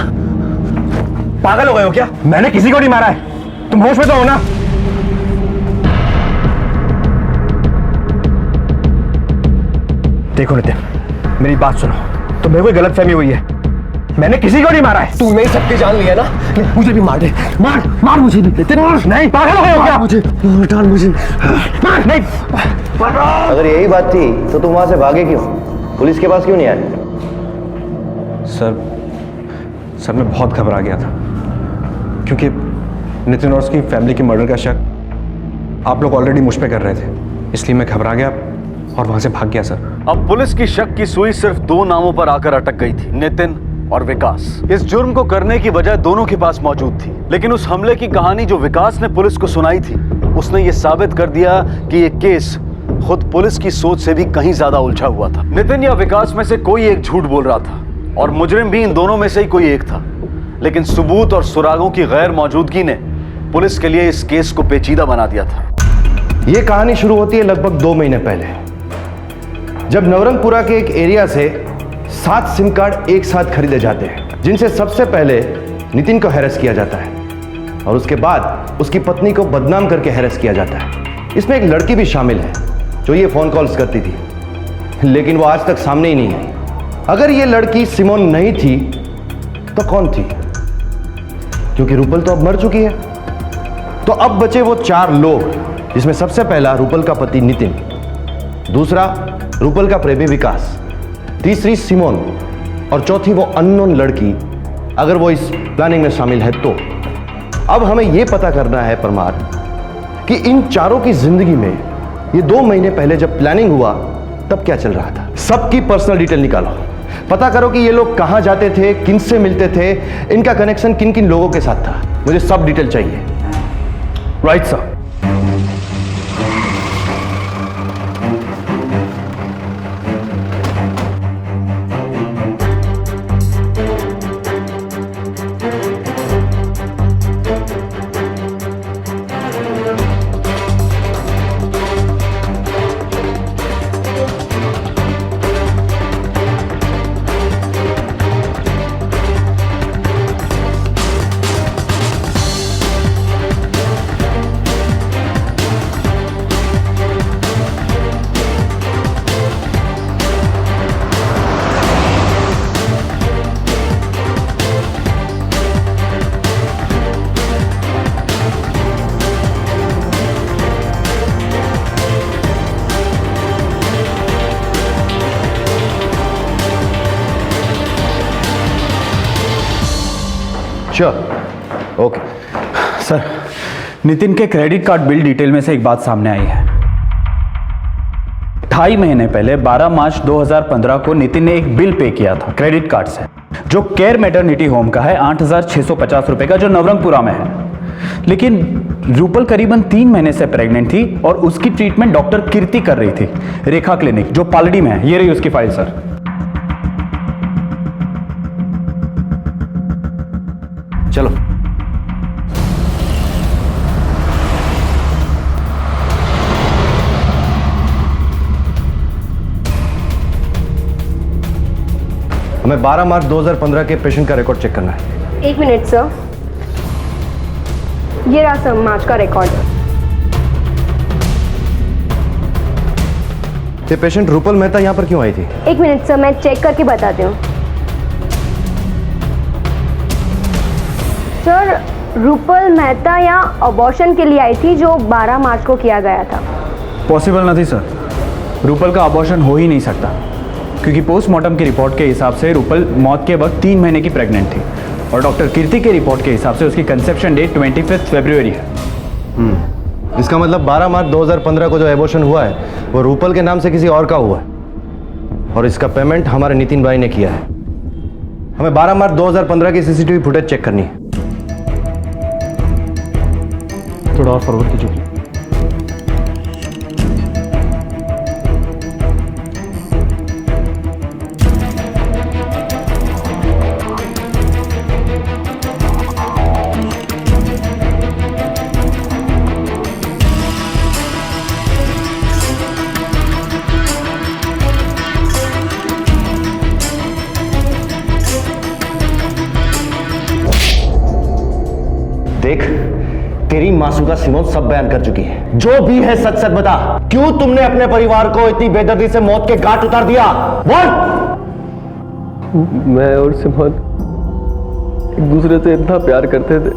पागल हो गए हो क्या? मैंने किसी को नहीं मारा है, तुम होश में तो हो ना? देखो नितिन, मेरी बात सुनो, तुम्हें कोई गलतफहमी हुई है, मैंने किसी को नहीं मारा है। तूने सबकी जान लिया ना, मुझे भी मार दे। मार मुझे भी। नहीं, पागल हो गए हो क्या? मुझे डाल, मुझे मार। नहीं, अगर यही बात थी तो तुम वहां से भागे क्यों? पुलिस के पास क्यों नहीं आए? सर मैं बहुत घबरा गया था, क्योंकि नितिन और उसकी फैमिली के मर्डर का शक आप लोग ऑलरेडी मुझ पे कर रहे थे, इसलिए मैं घबरा गया और वहां से भाग गया सर। अब पुलिस की शक की सुई सिर्फ 2 नामों पर आकर अटक गई थी, नितिन और विकास। इस जुर्म को करने की वजह दोनों के पास मौजूद थी, लेकिन उस हमले की कहानी जो विकास ने पुलिस को सुनाई थी उसने ये साबित कर दिया कि ये केस खुद पुलिस की सोच से भी कहीं ज्यादा उलझा हुआ था। नितिन या विकास में से कोई एक झूठ बोल रहा था और मुजरिम भी इन दोनों में से ही कोई एक था, लेकिन सबूत और सुरागों की गैर मौजूदगी ने पुलिस के लिए इस केस को पेचीदा बना दिया था। यह कहानी शुरू होती है लगभग 2 महीने पहले, जब नवरंगपुरा के एक एरिया से 7 सिम कार्ड एक साथ खरीदे जाते हैं, जिनसे सबसे पहले नितिन को हैरेस किया जाता है और उसके बाद उसकी पत्नी को बदनाम करके हैरेस किया जाता है। इसमें एक लड़की भी शामिल है जो ये फोन कॉल्स करती थी, लेकिन वो आज तक सामने ही नहीं आई। अगर ये लड़की सिमोन नहीं थी तो कौन थी? क्योंकि रूपल तो अब मर चुकी है। तो अब बचे वो 4 लोग, जिसमें सबसे पहला रूपल का पति नितिन, दूसरा रूपल का प्रेमी विकास, तीसरी सिमोन और चौथी वो अननोन लड़की, अगर वो इस प्लानिंग में शामिल है तो। अब हमें यह पता करना है परमार कि इन चारों की जिंदगी में ये 2 महीने पहले जब प्लानिंग हुआ तब क्या चल रहा था। सबकी पर्सनल डिटेल निकालो, पता करो कि ये लोग कहां जाते थे, किनसे मिलते थे, इनका कनेक्शन किन किन लोगों के साथ था। मुझे सब डिटेल चाहिए। Right sir. Okay sir, Nitin के क्रेडिट कार्ड बिल डिटेल में से एक बात सामने आई है। 2.5 महीने पहले 12 मार्च 2015 को नितिन ने एक बिल पे किया था क्रेडिट कार्ड से, जो केयर मैटरनिटी होम का है 8,650 रुपए का, जो नवरंगपुरा में है। लेकिन रूपल करीबन 3 महीने से प्रेग्नेंट थी और उसकी ट्रीटमेंट डॉक्टर कीर्ति कर रही थी, रेखा क्लिनिक, जो पालड़ी में है। ये रही उसकी फाइल सर। चलो हमें 12 मार्च 2015 के पेशेंट का रिकॉर्ड चेक करना है। 1 मिनट सर, ये रहा सर मार्च का रिकॉर्ड। ये पेशेंट रूपल मेहता यहाँ पर क्यों आई थी? 1 मिनट सर, मैं चेक करके बताती हूँ। सर, रूपल मेहता यहाँ अबॉर्शन के लिए आई थी, जो 12 मार्च को किया गया था। पॉसिबल नहीं सर, रूपल का अबॉर्शन हो ही नहीं सकता, क्योंकि पोस्टमार्टम की रिपोर्ट के हिसाब से रूपल मौत के वक्त 3 महीने की प्रेग्नेंट थी और डॉक्टर कीर्ति के रिपोर्ट के हिसाब से उसकी कंसेप्शन डेट 25 फरवरी है। इसका मतलब 12 मार्च 2015 को जो एबॉर्शन हुआ है वो रूपल के नाम से किसी और का हुआ है और इसका पेमेंट हमारे नितिन भाई ने किया है। हमें 12 मार्च 2015 की सीसीटीवी फुटेज चेक करनी है। थोड़ा और फॉरवर्ड कीजिए। देख, तेरी मासूका सिमोन सब बयान कर चुकी है। जो भी है सच सच बता, क्यों तुमने अपने परिवार को इतनी बेदर्दी से मौत के घाट उतार दिया? बोल। मैं और सिमोन एक दूसरे से इतना प्यार करते थे,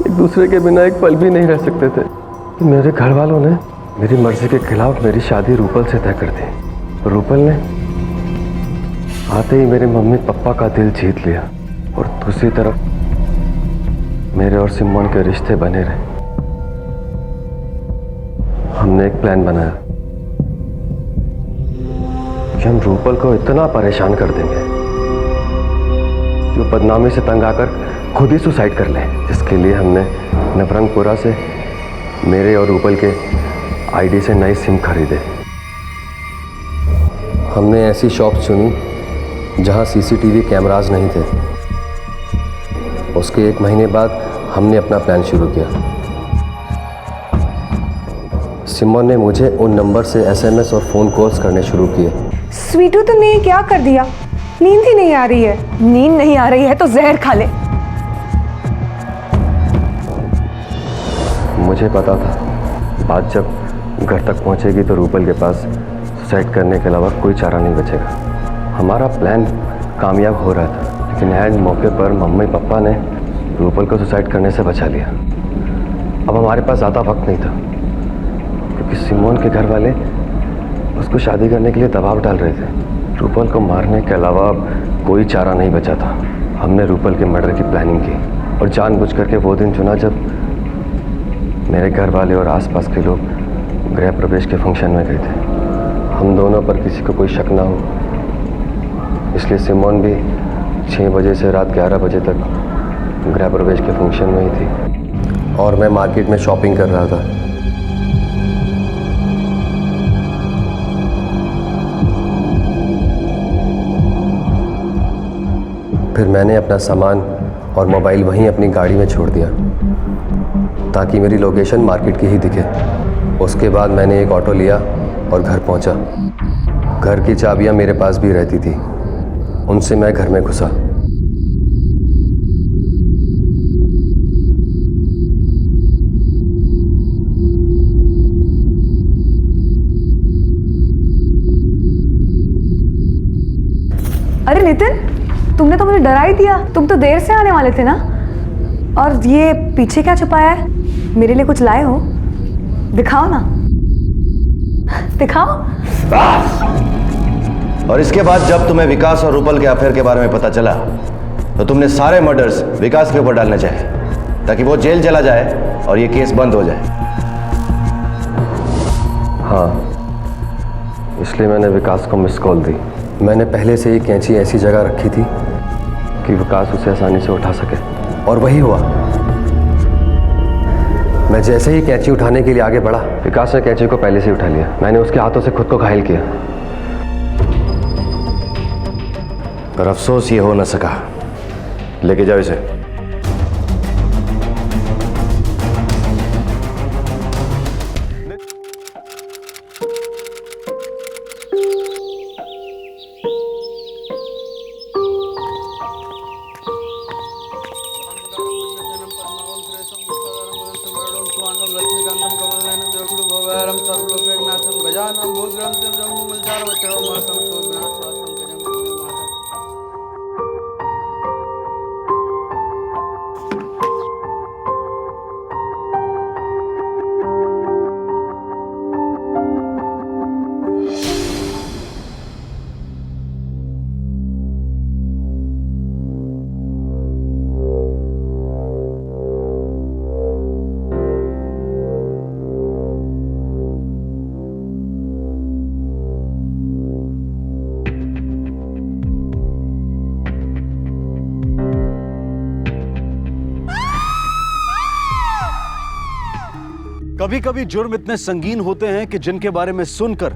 एक दूसरे के बिना एक पल भी नहीं रह सकते थे। मेरे घर वालों ने मेरी मर्जी के खिलाफ मेरी शादी रूपल से तय कर दी। रूपल ने आते ही मेरे मम्मी पापा का दिल जीत लिया और दूसरी तरफ मेरे और सिमोन के रिश्ते बने रहे। हमने एक प्लान बनाया कि हम रूपल को इतना परेशान कर देंगे जो बदनामी से तंग आकर खुद ही सुसाइड कर ले, जिसके लिए हमने नवरंगपुरा से मेरे और रूपल के आईडी से नई सिम खरीदे। हमने ऐसी शॉप चुनी जहां सीसीटीवी कैमरास नहीं थे। उसके 1 महीने बाद हमने अपना प्लान शुरू किया। सिमोन ने मुझे उन नंबर से एसएमएस और फ़ोन कॉल्स करने शुरू किए। स्वीटू तुमने ये क्या कर दिया? नींद ही नहीं आ रही है। नींद नहीं आ रही है तो जहर खा ले। मुझे पता था बात जब घर तक पहुंचेगी तो रूपल के पास सुसाइड करने के अलावा कोई चारा नहीं बचेगा। हमारा प्लान कामयाब हो रहा था, लेकिन एंड मौके पर मम्मी पापा ने रूपल को सुसाइड करने से बचा लिया। अब हमारे पास ज़्यादा वक्त नहीं था, क्योंकि सिमोन के घर वाले उसको शादी करने के लिए दबाव डाल रहे थे। रूपल को मारने के अलावा कोई चारा नहीं बचा था। हमने रूपल के मर्डर की प्लानिंग की और जानबूझ करके वो दिन चुना जब मेरे घर वाले और आसपास के लोग गृह प्रवेश के फंक्शन में गए थे। हम दोनों पर किसी को कोई शक ना हो, इसलिए सिमोन भी 6 बजे से रात 11 बजे तक गृह प्रवेश के फंक्शन में ही थी और मैं मार्केट में शॉपिंग कर रहा था। फिर मैंने अपना सामान और मोबाइल वहीं अपनी गाड़ी में छोड़ दिया ताकि मेरी लोकेशन मार्केट की ही दिखे। उसके बाद मैंने एक ऑटो लिया और घर पहुंचा। घर की चाबियां मेरे पास भी रहती थी, उनसे मैं घर में घुसा। अरे नितिन, तुमने तो मुझे डरा ही दिया। तुम तो देर से आने वाले थे ना। और ये पीछे क्या छुपाया है? मेरे लिए कुछ लाए हो? दिखाओ ना, दिखाओ। और इसके बाद जब तुम्हें विकास और रूपल के अफेयर के बारे में पता चला तो तुमने सारे मर्डर्स विकास के ऊपर डालने चाहे ताकि वो जेल चला जाए और ये केस बंद हो जाए। हाँ, इसलिए मैंने विकास को मिस कॉल दी। मैंने पहले से ही कैंची ऐसी जगह रखी थी कि विकास उसे आसानी से उठा सके, और वही हुआ। मैं जैसे ही कैंची उठाने के लिए आगे बढ़ा, विकास ने कैंची को पहले से उठा लिया। मैंने उसके हाथों से खुद को घायल किया, पर अफसोस ये हो न सका। लेके जाओ इसे। कभी कभी जुर्म इतने संगीन होते हैं कि जिनके बारे में सुनकर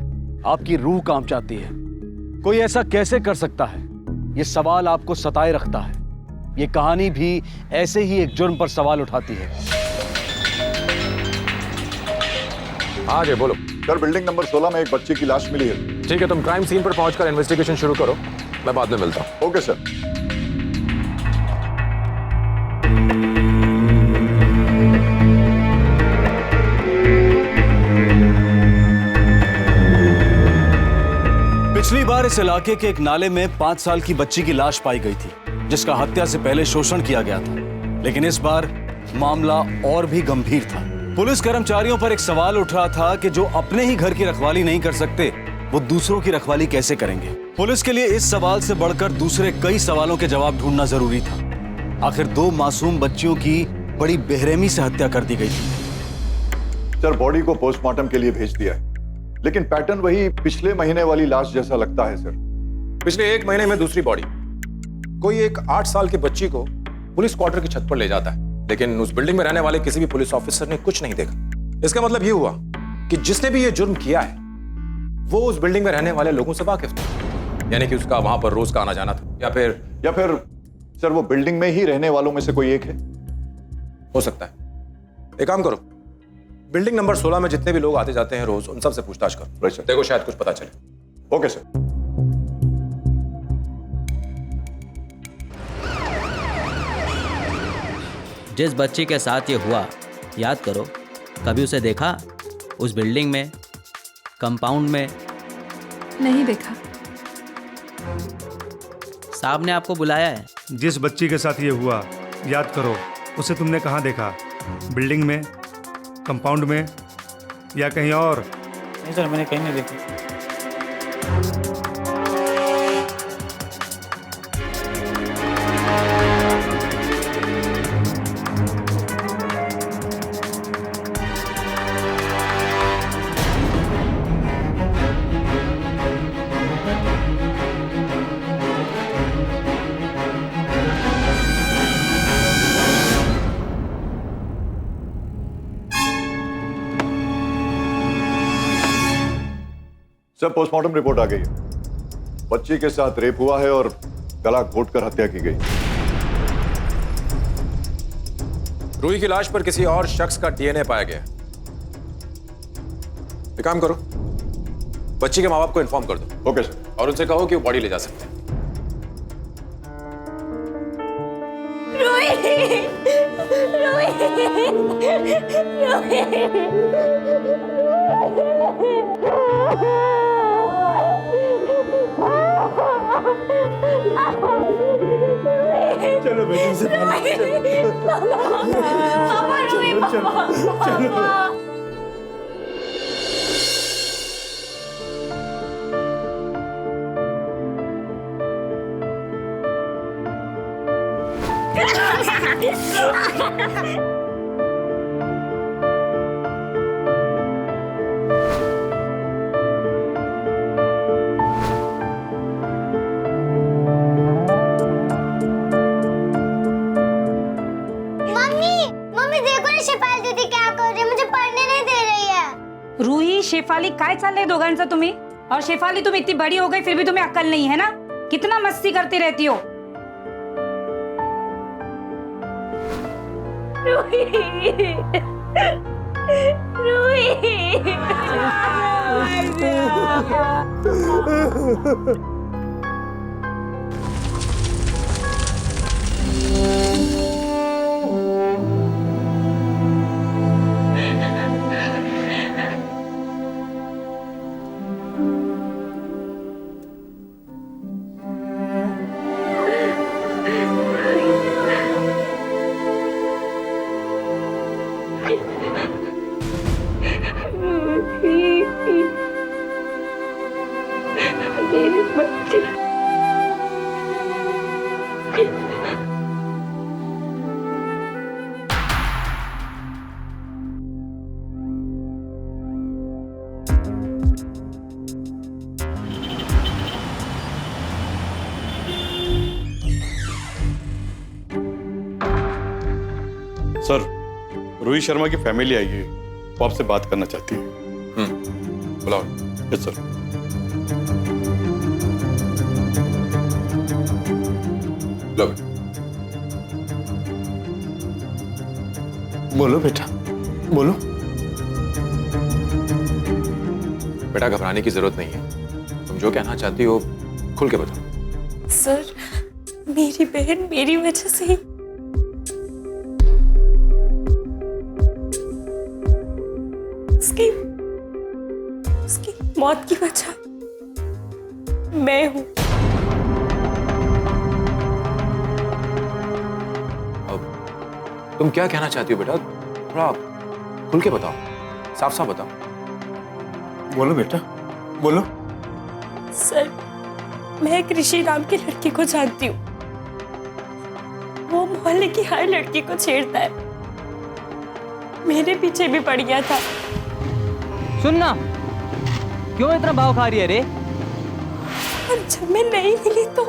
आपकी रूह कांप जाती है। कोई ऐसा कैसे कर सकता है? ये सवाल आपको सताए रखता है। ये कहानी भी ऐसे ही एक जुर्म पर सवाल उठाती है। हाँ जी बोलो। सर, बिल्डिंग नंबर 16 में एक बच्चे की लाश मिली है। ठीक है, तुम क्राइम सीन पर पहुंचकर इन्वेस्टिगेशन शुरू करो, मैं बाद में मिलता हूँ। Okay sir. पिछली बार इस इलाके के एक नाले में 5 साल की बच्ची की लाश पाई गई थी, जिसका हत्या से पहले शोषण किया गया था। लेकिन इस बार मामला और भी गंभीर था। पुलिस कर्मचारियों पर एक सवाल उठ रहा था कि जो अपने ही घर की रखवाली नहीं कर सकते, वो दूसरों की रखवाली कैसे करेंगे। पुलिस के लिए इस सवाल से बढ़कर दूसरे कई सवालों के जवाब ढूंढना जरूरी था। आखिर 2 मासूम बच्चियों की बड़ी बेरहमी से हत्या कर दी गई थी। सर, बॉडी को पोस्टमार्टम के लिए भेज दिया है, लेकिन पैटर्न वही पिछले महीने वाली लाश जैसा लगता है सर। पिछले 1 महीने में दूसरी बॉडी। कोई एक 8 साल की बच्ची को पुलिस क्वार्टर की छत पर ले जाता है, लेकिन उस बिल्डिंग में रहने वाले किसी भी पुलिस ऑफिसर ने कुछ नहीं देखा। इसका मतलब ये हुआ कि जिसने भी ये जुर्म किया है वो उस बिल्डिंग में रहने वाले लोगों से वाकिफ था, यानी कि उसका वहां पर रोज का आना जाना था। या फिर सर वो बिल्डिंग में ही रहने वालों में से कोई एक है। हो सकता है। एक काम करो, बिल्डिंग नंबर 16 में जितने भी लोग आते जाते हैं रोज, उन सब से पूछताछ करो। Right sir. देखो शायद कुछ पता चले। Okay sir. जिस बच्ची के साथ ये हुआ, याद करो, कभी उसे देखा उस बिल्डिंग में, कंपाउंड में? नहीं देखा। साहब ने आपको बुलाया है। जिस बच्ची के साथ ये हुआ, याद करो, उसे तुमने कहाँ देखा? बिल्डिंग में, कंपाउंड में या कहीं और? नहीं सर, मैंने कहीं नहीं देखी। सर पोस्टमार्टम रिपोर्ट आ गई है। बच्ची के साथ रेप हुआ है और गला घोटकर हत्या की गई। रूही की लाश पर किसी और शख्स का डीएनए पाया गया। एक काम करो, बच्ची के माँ बाप को इन्फॉर्म कर दो। Okay sir. और उनसे कहो कि वो बॉडी ले जा सकते हैं। चलो बेटी से चलो। रूही, शेफाली, काय चाललंय दोघांचं तुम्ही? और शेफाली, तुम इतनी बड़ी हो गई फिर भी तुम्हें अक्ल नहीं है ना? कितना मस्ती करती रहती हो। रूही, रूही। मेरे बच्चे। सर, रूही शर्मा की फैमिली आई है, वो आपसे बात करना चाहती है। बुलाओ। Yes sir. बोलो बेटा, बोलो। बेटा घबराने की जरूरत नहीं है, तुम जो कहना चाहती हो खुल के बताओ। सर, मेरी बहन मेरी वजह से ही उसकी मौत की वजह मैं हूं। तुम क्या कहना चाहती हो बेटा? थोड़ा खुल के बताओ, साफ साफ बताओ। बोलो बेटा, बोलो। सर, मैं कृषि नाम की लड़की को जानती हूँ। वो मोहल्ले की हर लड़की को छेड़ता है। मेरे पीछे भी पड़ गया था। सुनना, क्यों इतना भाव खा रही है रे? और जब मैं नहीं मिली तो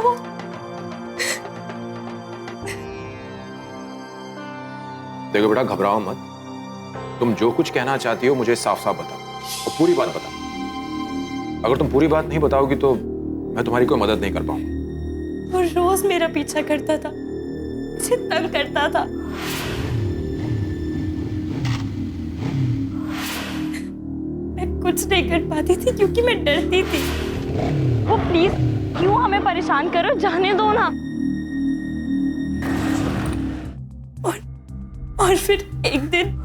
देखो बेटा, घबराओ मत। तुम जो कुछ कहना चाहती हो मुझे साफ साफ बताओ और पूरी बात बताओ। अगर तुम पूरी बात नहीं बताओगी तो मैं तुम्हारी कोई मदद नहीं कर पाऊंगा। वो रोज मेरा पीछा करता था, मुझे तंग करता था। मैं कुछ नहीं कर पाती थी क्योंकि मैं डरती थी। वो प्लीज क्यों हमें परेशान करो, जाने दो ना। और फिर एक दिन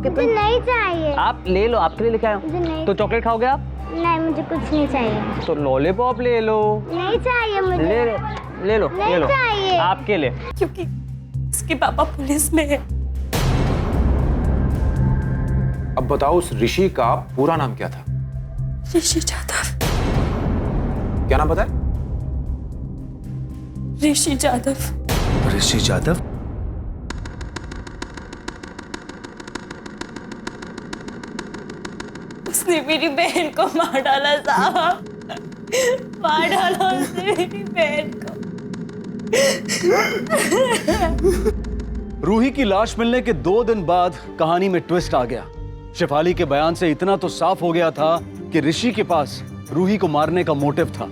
मुझे नहीं चाहिए। आप ले लो, आपके लिए लेके आया मुझे नहीं। हूँ। तो चॉकलेट खाओगे आप? नहीं, मुझे कुछ नहीं चाहिए। तो लॉलीपॉप ले लो। नहीं चाहिए मुझे। ले लो नहीं ले लो चाहिए। आपके लिए। क्योंकि उसके पापा पुलिस में है। अब बताओ उस ऋषि का पूरा नाम क्या था? ऋषि जाधव। क्या नाम बताया? ऋषि जाधव। ऋषि जाधव? उसने मेरी बहन को मार डाला साहब, मार डाला उसने मेरी बहन को। रूही की लाश मिलने के 2 दिन बाद कहानी में ट्विस्ट आ गया। शेफाली के बयान से इतना तो साफ हो गया था कि ऋषि के पास रूही को मारने का मोटिव था,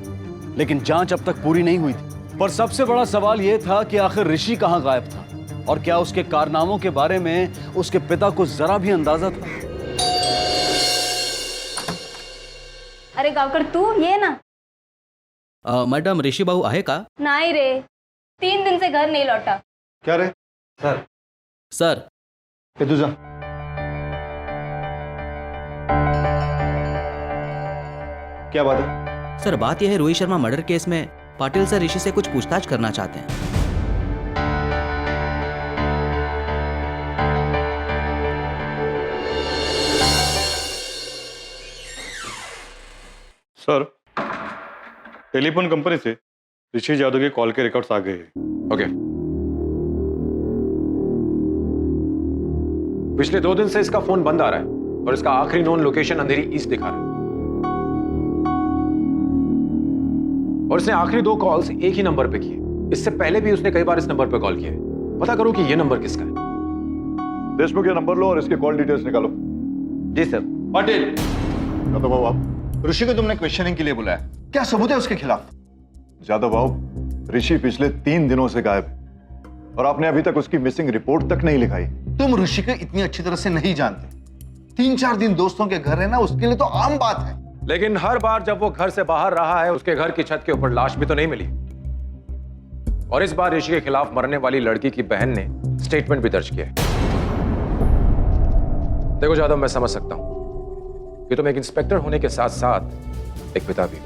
लेकिन जांच अब तक पूरी नहीं हुई थी। पर सबसे बड़ा सवाल यह था कि आखिर ऋषि कहां गायब था और क्या उसके कारनामों के बारे में उसके पिता को जरा भी अंदाजा था। अरे गावकर तू ये ना। मैडम ऋषि बाबू आहे का? नहीं रे, 3 दिन से घर नहीं लौटा। क्या रे? सर ये तू जा। क्या बात है? सर बात यह है, रोहित शर्मा मर्डर केस में पाटिल सर ऋषि से कुछ पूछताछ करना चाहते हैं। सर टेलीफोन कंपनी से ऋषि जाधव के कॉल के रिकॉर्ड्स आ गए हैं। ओके। पिछले 2 दिन से इसका फोन बंद आ रहा है और इसका आखिरी नोन लोकेशन अंधेरी ईस्ट दिखा रहा है। और इसने आखिरी 2 कॉल्स एक ही नंबर पे किए। इससे पहले भी उसने कई बार इस नंबर पे कॉल किया है। पता करो कि ये नंबर किसका है। देशमुख ये नंबर लो और इसके कॉल डिटेल्स निकालो। जी सर। पाटिल, जादव बाबू आप ऋषि को तुमने क्वेश्चनिंग के लिए बुलाया, क्या सबूत है उसके खिलाफ? जादव बाबू, ऋषि पिछले 3 दिनों से गायब है और आपने अभी तक उसकी मिसिंग रिपोर्ट तक नहीं लिखाई। तुम ऋषि को इतनी अच्छी तरह से नहीं जानते। 3-4 दिन दोस्तों के घर रहना उसके लिए तो आम बात है। लेकिन हर बार जब वो घर से बाहर रहा है उसके घर की छत के ऊपर लाश भी तो नहीं मिली। और इस बार ऋषि के खिलाफ मरने वाली लड़की की बहन ने स्टेटमेंट भी दर्ज किया है। देखो जादव, मैं समझ सकता हूं कि तुम एक इंस्पेक्टर होने के साथ साथ एक पिता भी।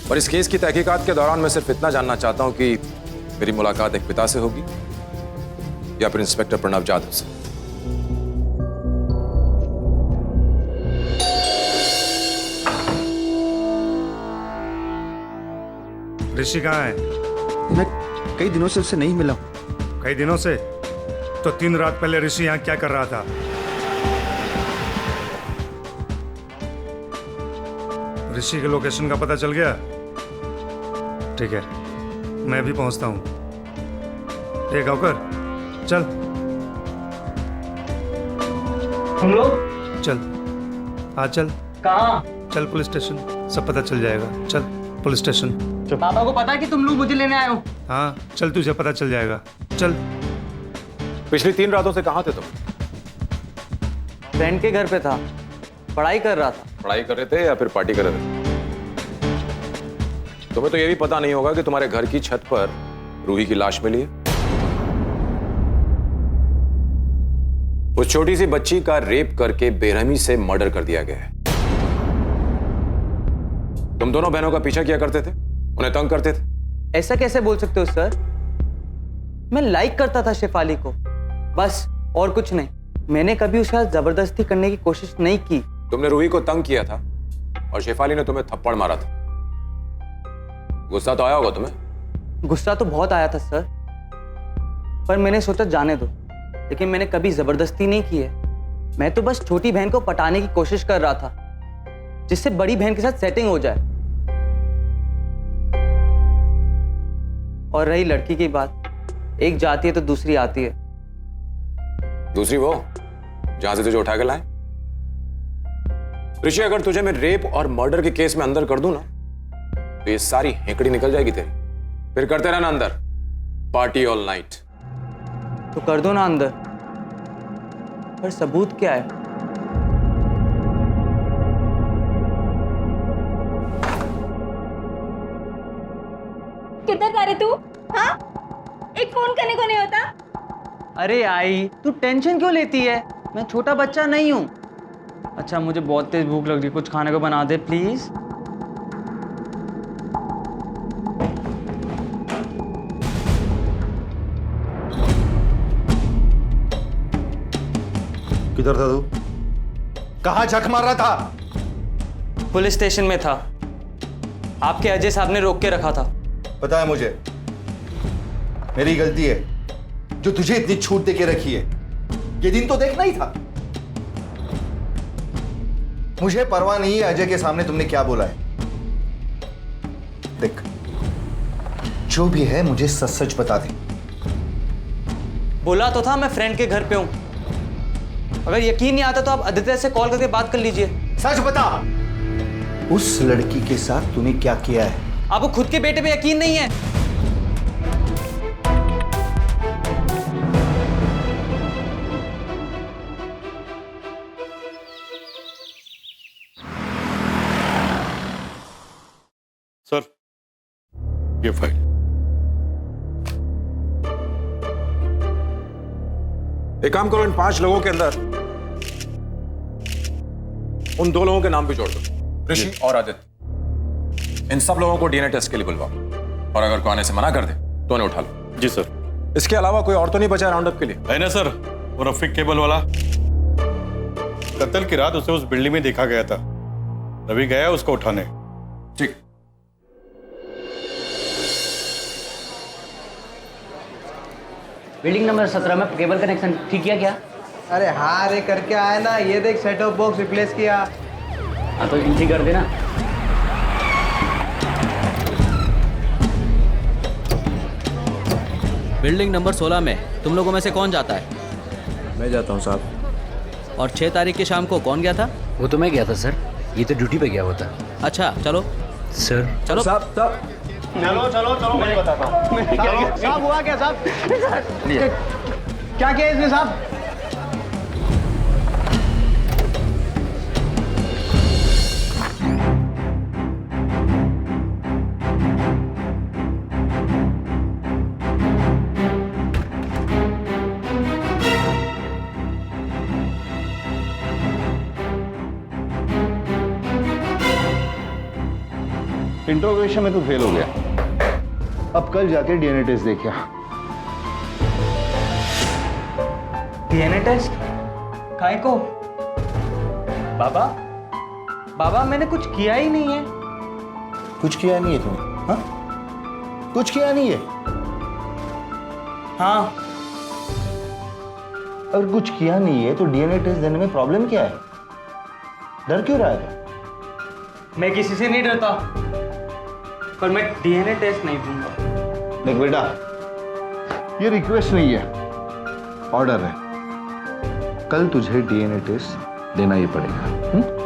और इस केस की तहकीकात के दौरान मैं सिर्फ इतना जानना चाहता हूं कि मेरी मुलाकात एक पिता से होगी या फिर इंस्पेक्टर प्रणव जाधव से। ऋषि कहाँ है? मैं कई दिनों से उससे नहीं मिला हूं। कई दिनों से? तो 3 रात पहले ऋषि यहाँ क्या कर रहा था? ऋषि के लोकेशन का पता चल गया? ठीक है, मैं भी पहुंचता हूँ। ए गावकर, चल। हम लोग चल, आ चल। कहाँ? चल पुलिस स्टेशन, सब पता चल जाएगा। चल पुलिस स्टेशन। पापा को पता है कि तुम लोग मुझे लेने आए हो? हाँ चल, तुझे पता चल जाएगा। चल। पिछली 3 रातों से कहां थे तुम? फ्रेंड के घर पे था, पढ़ाई कर रहा था। पढ़ाई कर रहे थे या फिर पार्टी कर रहे थे? तुम्हें तो यह भी पता नहीं होगा कि तुम्हारे घर की छत पर रूही की लाश मिली है। उस छोटी सी बच्ची का रेप करके बेरहमी से मर्डर कर दिया गया है। तुम दोनों बहनों का पीछा किया करते थे, उन्हें तंग करते थे। ऐसा कैसे बोल सकते हो सर? मैं लाइक करता था शेफाली को, बस, और कुछ नहीं। मैंने कभी उसके साथ जबरदस्ती करने की कोशिश नहीं की। तुमने रूही को तंग किया था और शेफाली ने तुम्हें थप्पड़ मारा था। गुस्सा तो आया होगा तुम्हें? गुस्सा तो बहुत आया था सर, पर मैंने सोचा जाने दो। लेकिन मैंने कभी जबरदस्ती नहीं की है। मैं तो बस छोटी बहन को पटाने की कोशिश कर रहा था, जिससे बड़ी बहन के साथ सेटिंग हो जाए। और रही लड़की की बात, एक जाती है तो दूसरी आती है। दूसरी वो जहां से तुझे उठा के लाए। ऋषि, अगर तुझे मैं रेप और मर्डर के केस में अंदर कर दूं ना, तो ये सारी हेकड़ी निकल जाएगी तेरी। फिर करते रहना अंदर पार्टी ऑल नाइट। तो कर दो ना अंदर, पर सबूत क्या है? किधर जा रहे तू? हाँ? एक फोन करने को नहीं होता? अरे आई, तू टेंशन क्यों लेती है? मैं छोटा बच्चा नहीं हूँ। अच्छा, मुझे बहुत तेज भूख लग रही है, कुछ खाने को बना दे प्लीज। किधर था तू? कहाँ झक मार रहा था? पुलिस स्टेशन में था। आपके अजय साहब ने रोक के रखा था। पता है मुझे, मेरी गलती है जो तुझे इतनी छूट देके रखी है। ये दिन तो देखना ही था। मुझे परवाह नहीं है अजय के सामने तुमने क्या बोला है। देख, जो भी है मुझे सच सच बता दे। बोला तो था मैं फ्रेंड के घर पे हूं। अगर यकीन नहीं आता तो आप आदित्य से कॉल करके बात कर लीजिए। सच बता, उस लड़की के साथ तूने क्या किया है? आपको खुद के बेटे पे यकीन नहीं है? सर, ये फाइल। एक काम करो, इन 5 लोगों के अंदर उन 2 लोगों के नाम भी जोड़ दो, ऋषि और आदित्य। इन सब लोगों को डीएनए टेस्ट के लिए बुलवाओ, और अगर कोई आने से मना कर दे तो उन्हें उठा लो। जी सर। इसके अलावा कोई और तो नहीं बचा राउंड अप के लिए? है ना सर, वो रफीक केबल वाला। कत्ल की रात उसे उस बिल्डिंग में देखा गया था। रवि गया उसको उठाने। ठीक। बिल्डिंग नंबर 17 में केबल कनेक्शन ठीक किया क्या? अरे हाँ रे, करके आया ना। ये देख, सेट ऑफ बॉक्स रिप्लेस किया। हाँ तो ठीक कर देना। बिल्डिंग नंबर 16 में तुम लोगों में से कौन जाता है? मैं जाता हूँ साहब। और 6 तारीख की शाम को कौन गया था? वो तो मैं गया था सर, ये तो ड्यूटी पे गया हुआ था। अच्छा चलो सर। चलो साहब साहब, चलो चलो चलो, मैं बताता हूँ। साहब हुआ क्या साहब? क्या किया इसने साहब? इंट्रोगेशन में तो फेल हो गया। अब कल जाके डीएनए टेस्ट देखिए। DNA test? काय को? बाबा, बाबा मैंने कुछ किया ही नहीं है। कुछ किया नहीं है तुमने? हाँ, कुछ किया नहीं है? हाँ। अगर कुछ किया नहीं है तो डीएनए टेस्ट देने में प्रॉब्लम क्या है? डर क्यों रहा है? मैं किसी से नहीं डरता, पर मैं डीएनए टेस्ट नहीं दूंगा। देख बेटा, ये रिक्वेस्ट नहीं है, ऑर्डर है। कल तुझे डीएनए टेस्ट देना ही पड़ेगा।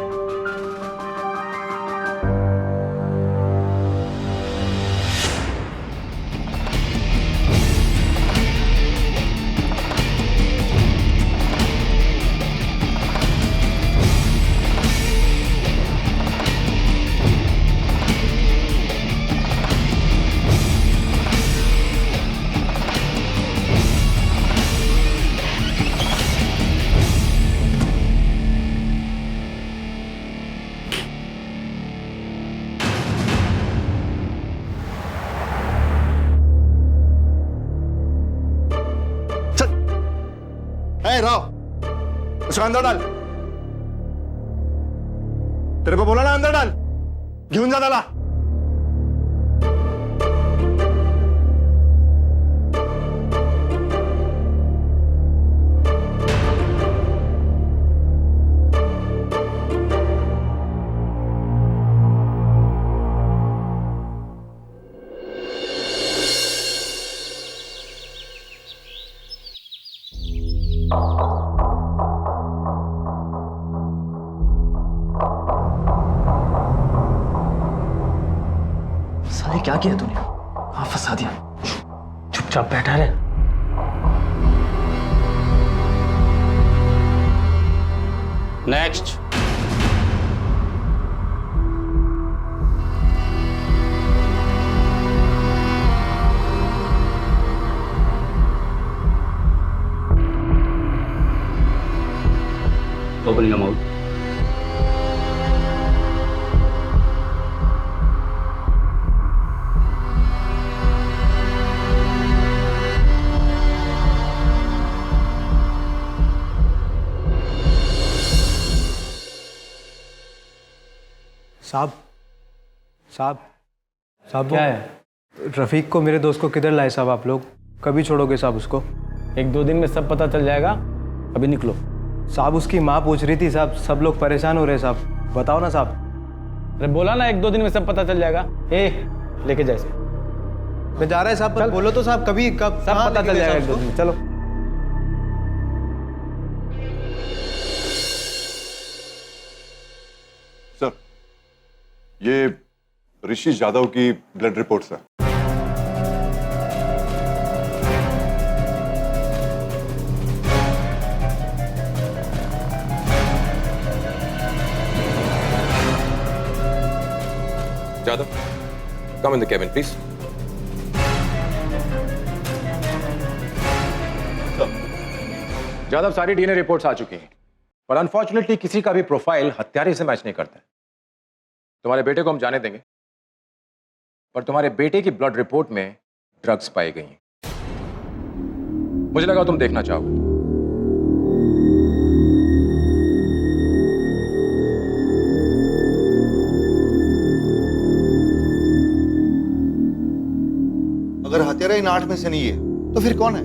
राव, उसको अंदर डाल। तेरे को बोला ना अंदर डाल, घेऊन जा त्याला। क्या किया तूने? कहाँ फंसा दिया? चुपचाप बैठा रहे। नेक्स्ट। Open your mouth. साहब साहब साहब क्या है? रफ़ीक को, मेरे दोस्त को किधर लाए साहब आप लोग? कभी छोड़ोगे साहब उसको? 1-2 दिन में सब पता चल जाएगा, अभी निकलो। साहब उसकी माँ पूछ रही थी साहब, सब लोग परेशान हो रहे साहब, बताओ ना साहब। अरे बोला ना 1-2 दिन में सब पता चल जाएगा। लेके जाए इसको। मैं जा रहा है साहब, बोलो तो साहब, कभी कब सब पता चल जाएगा 1-2 दिन में, चलो। सर, ये ऋषि यादव की ब्लड रिपोर्ट्स है। Jadav, come in the cabin, please. Jadav, सारी डीएनए रिपोर्ट्स आ चुकी हैं, पर अनफॉर्चुनेटली किसी का भी प्रोफाइल हत्यारे से मैच नहीं करता है। तुम्हारे बेटे को हम जाने देंगे, पर तुम्हारे बेटे की ब्लड रिपोर्ट में ड्रग्स पाई गई हैं। मुझे लगा तुम देखना चाहोगे। अगर हत्यारा इन 8 में से नहीं है तो फिर कौन है?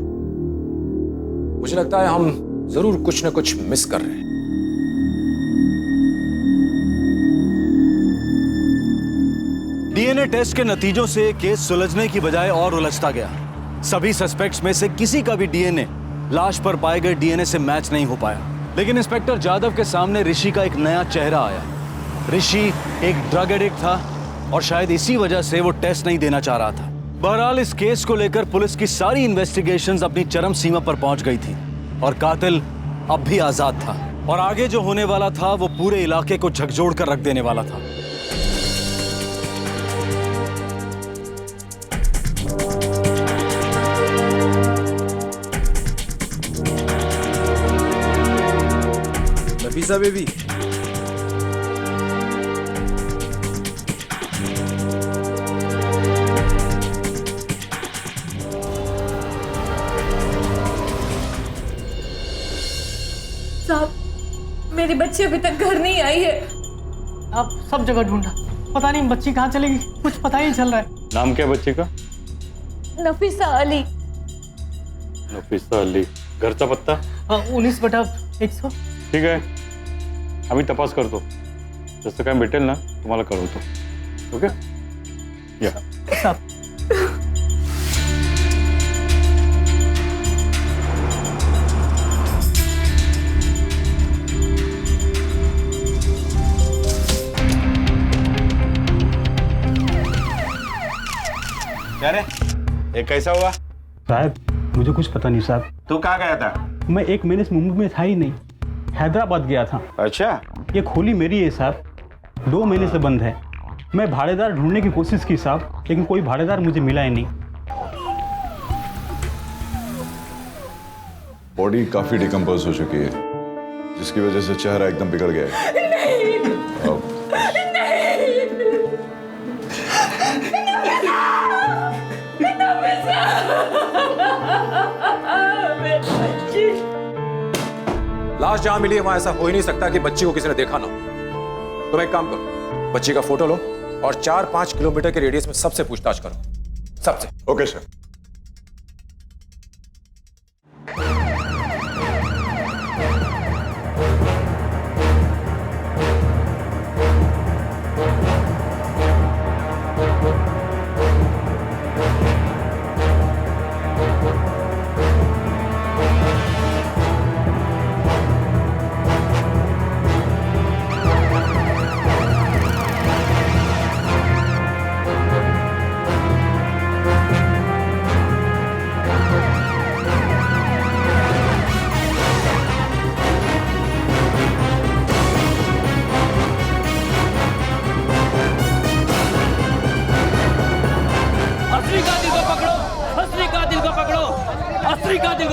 मुझे लगता है हम जरूर कुछ न कुछ मिस कर रहे हैं। डीएनए टेस्ट के नतीजों से केस सुलझने की बजाय और उलझता गया। सभी सस्पेक्ट्स में से किसी का भी डीएनए लाश पर पाए गए डीएनए से मैच नहीं हो पाया। लेकिन इंस्पेक्टर जादव के सामने ऋषि का एक नया चेहरा आया। ऋषि एक ड्रग एडिक्ट था और शायद इसी वजह से वो टेस्ट नहीं देना चाह रहा था। बहरहाल इस केस को लेकर पुलिस की सारी इन्वेस्टिगेशंस अपनी चरम सीमा पर पहुंच गई थी और कातिल अब भी आजाद था और आगे जो होने वाला था वो पूरे इलाके को झकझोर कर रख देने वाला था। नफीसा बेबी, साहब, मेरी बच्ची अभी तक घर नहीं आई है। आप सब जगह ढूंढा, पता नहीं बच्ची कहाँ चलेगी, कुछ पता ही नहीं चल रहा है। नाम क्या बच्ची का? नफीसा अली। नफीसा अली। घरचा पत्ता? 19/100। ठीक आहे, आम्ही तपास करतो, जसं काय भेटेल ना तुम्हाला कळवतो. ओके, या. साहब, क्या रे, ये कैसा हुआ? साहब, मुझे कुछ पता नहीं साहब। तू कहाँ गया था? मैं 1 महीने से मुंबई में था ही नहीं, हैदराबाद गया था। अच्छा, ये खोली मेरी है साहब, 2 महीने से बंद है। मैं भाड़ेदार ढूंढने की कोशिश की साहब, लेकिन कोई भाड़ेदार मुझे मिला ही नहीं। बॉडी काफी डिकम्पोज हो चुकी है, जिसकी वजह से चेहरा एकदम बिगड़ गया है। लाश जहां मिली है वहां ऐसा हो ही नहीं सकता कि बच्ची को किसी ने देखा ना हो। तुम एक काम करो, बच्ची का फोटो लो और 4-5 किलोमीटर के रेडियस में सबसे पूछताछ करो, सबसे। Okay sir.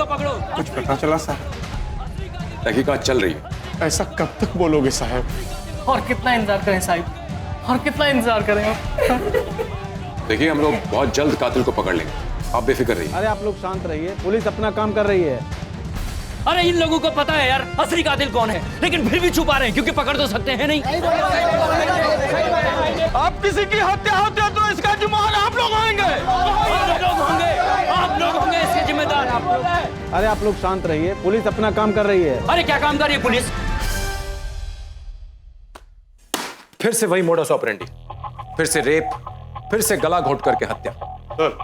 पकड़ो। कुछ पता चला साहब? तहकीकात चल रही है। ऐसा कब तक बोलोगे साहब? और कितना इंतजार करें साहिब, और कितना इंतजार करें आप? देखिए हम लोग बहुत जल्द कातिल को पकड़ लेंगे, आप बेफिक्र रहिए। अरे आप लोग शांत रहिए, पुलिस अपना काम कर रही है। अरे इन लोगों को पता है यार असली कातिल कौन है, लेकिन फिर भी छुपा रहे हैं क्योंकि पकड़ तो सकते हैं नहीं। आप किसी की हत्या होती है तो इसका जिम्मेदार आप लोग होंगे। आप लोग होंगे इसके जिम्मेदार। अरे आप लोग शांत रहिए, पुलिस अपना काम कर रही है। अरे क्या काम कर रही है पुलिस? फिर से वही मोडस ऑपरेंडी, फिर से रेप, फिर से गला घोट करके हत्या। सर,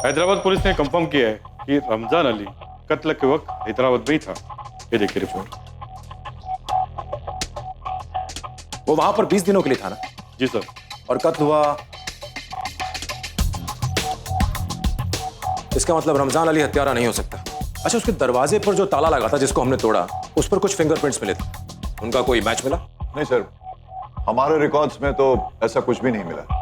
हैदराबाद पुलिस ने कंफर्म किया है कि रमजान अली कत्ल के वक्त हैदराबाद में ही था। ये देखिए रिपोर्ट। वो वहां पर 20 दिनों के लिए था ना? जी सर। और कत्ल हुआ, इसका मतलब रमजान अली हत्यारा नहीं हो सकता। अच्छा, उसके दरवाजे पर जो ताला लगा था जिसको हमने तोड़ा, उस पर कुछ फिंगरप्रिंट्स मिले थे, उनका कोई मैच मिला? नहीं सर, हमारे रिकॉर्ड्स में तो ऐसा कुछ भी नहीं मिला।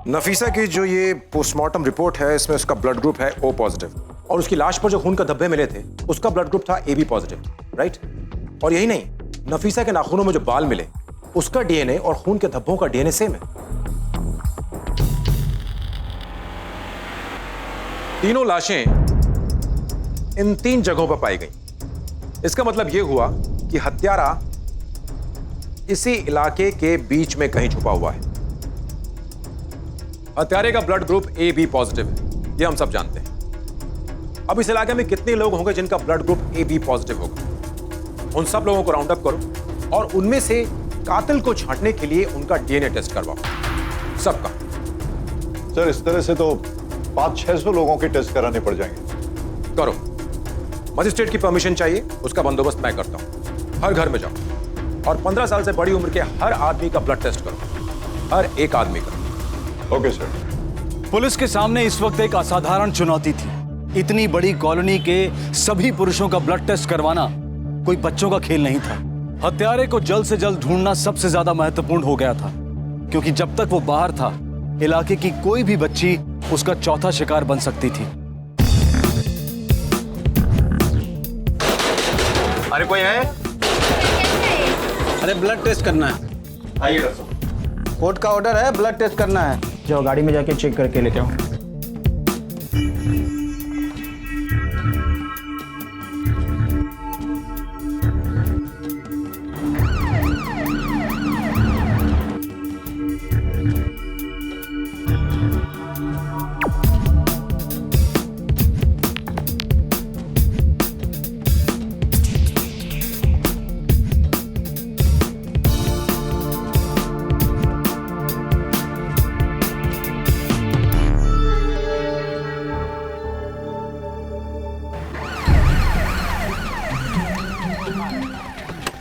नफीसा की जो ये पोस्टमार्टम रिपोर्ट है इसमें उसका ब्लड ग्रुप है O पॉजिटिव, और उसकी लाश पर जो खून का धब्बे मिले थे उसका ब्लड ग्रुप था AB पॉजिटिव, राइट? और यही नहीं, नफीसा के नाखूनों में जो बाल मिले उसका DNA और खून के धब्बों का DNA सेम है। तीनों लाशें इन 3 जगहों पर पाई गई। इसका मतलब यह हुआ कि हत्यारा इसी इलाके के बीच में कहीं छुपा हुआ है। हत्यारे का ब्लड ग्रुप AB पॉजिटिव है, यह हम सब जानते हैं। अब इस इलाके में कितने लोग होंगे जिनका ब्लड ग्रुप AB पॉजिटिव होगा? उन सब लोगों को राउंड अप करो और उनमें से कातिल को छांटने के लिए उनका DNA टेस्ट करवाओ, सबका। सर, इस तरह से तो 500-600 लोगों के टेस्ट कराने पड़ जाएंगे। करो, मजिस्ट्रेट की परमिशन चाहिए, उसका बंदोबस्त मैं करता हूं। हर घर में जाओ और 15 साल से बड़ी उम्र के हर आदमी का ब्लड टेस्ट करो, हर एक आदमी का। Okay sir. पुलिस के सामने इस वक्त एक असाधारण चुनौती थी। इतनी बड़ी कॉलोनी के सभी पुरुषों का ब्लड टेस्ट करवाना कोई बच्चों का खेल नहीं था। हत्यारे को जल्द से जल्द ढूंढना सबसे ज्यादा महत्वपूर्ण हो गया था, क्योंकि जब तक वो बाहर था इलाके की कोई भी बच्ची उसका चौथा शिकार बन सकती थी। अरे कोई है? अरे ब्लड टेस्ट करना है। आइए डॉक्टर साहब। कोर्ट का ऑर्डर है, ब्लड टेस्ट करना है। जाओ गाड़ी में जाके चेक करके लेके आओ।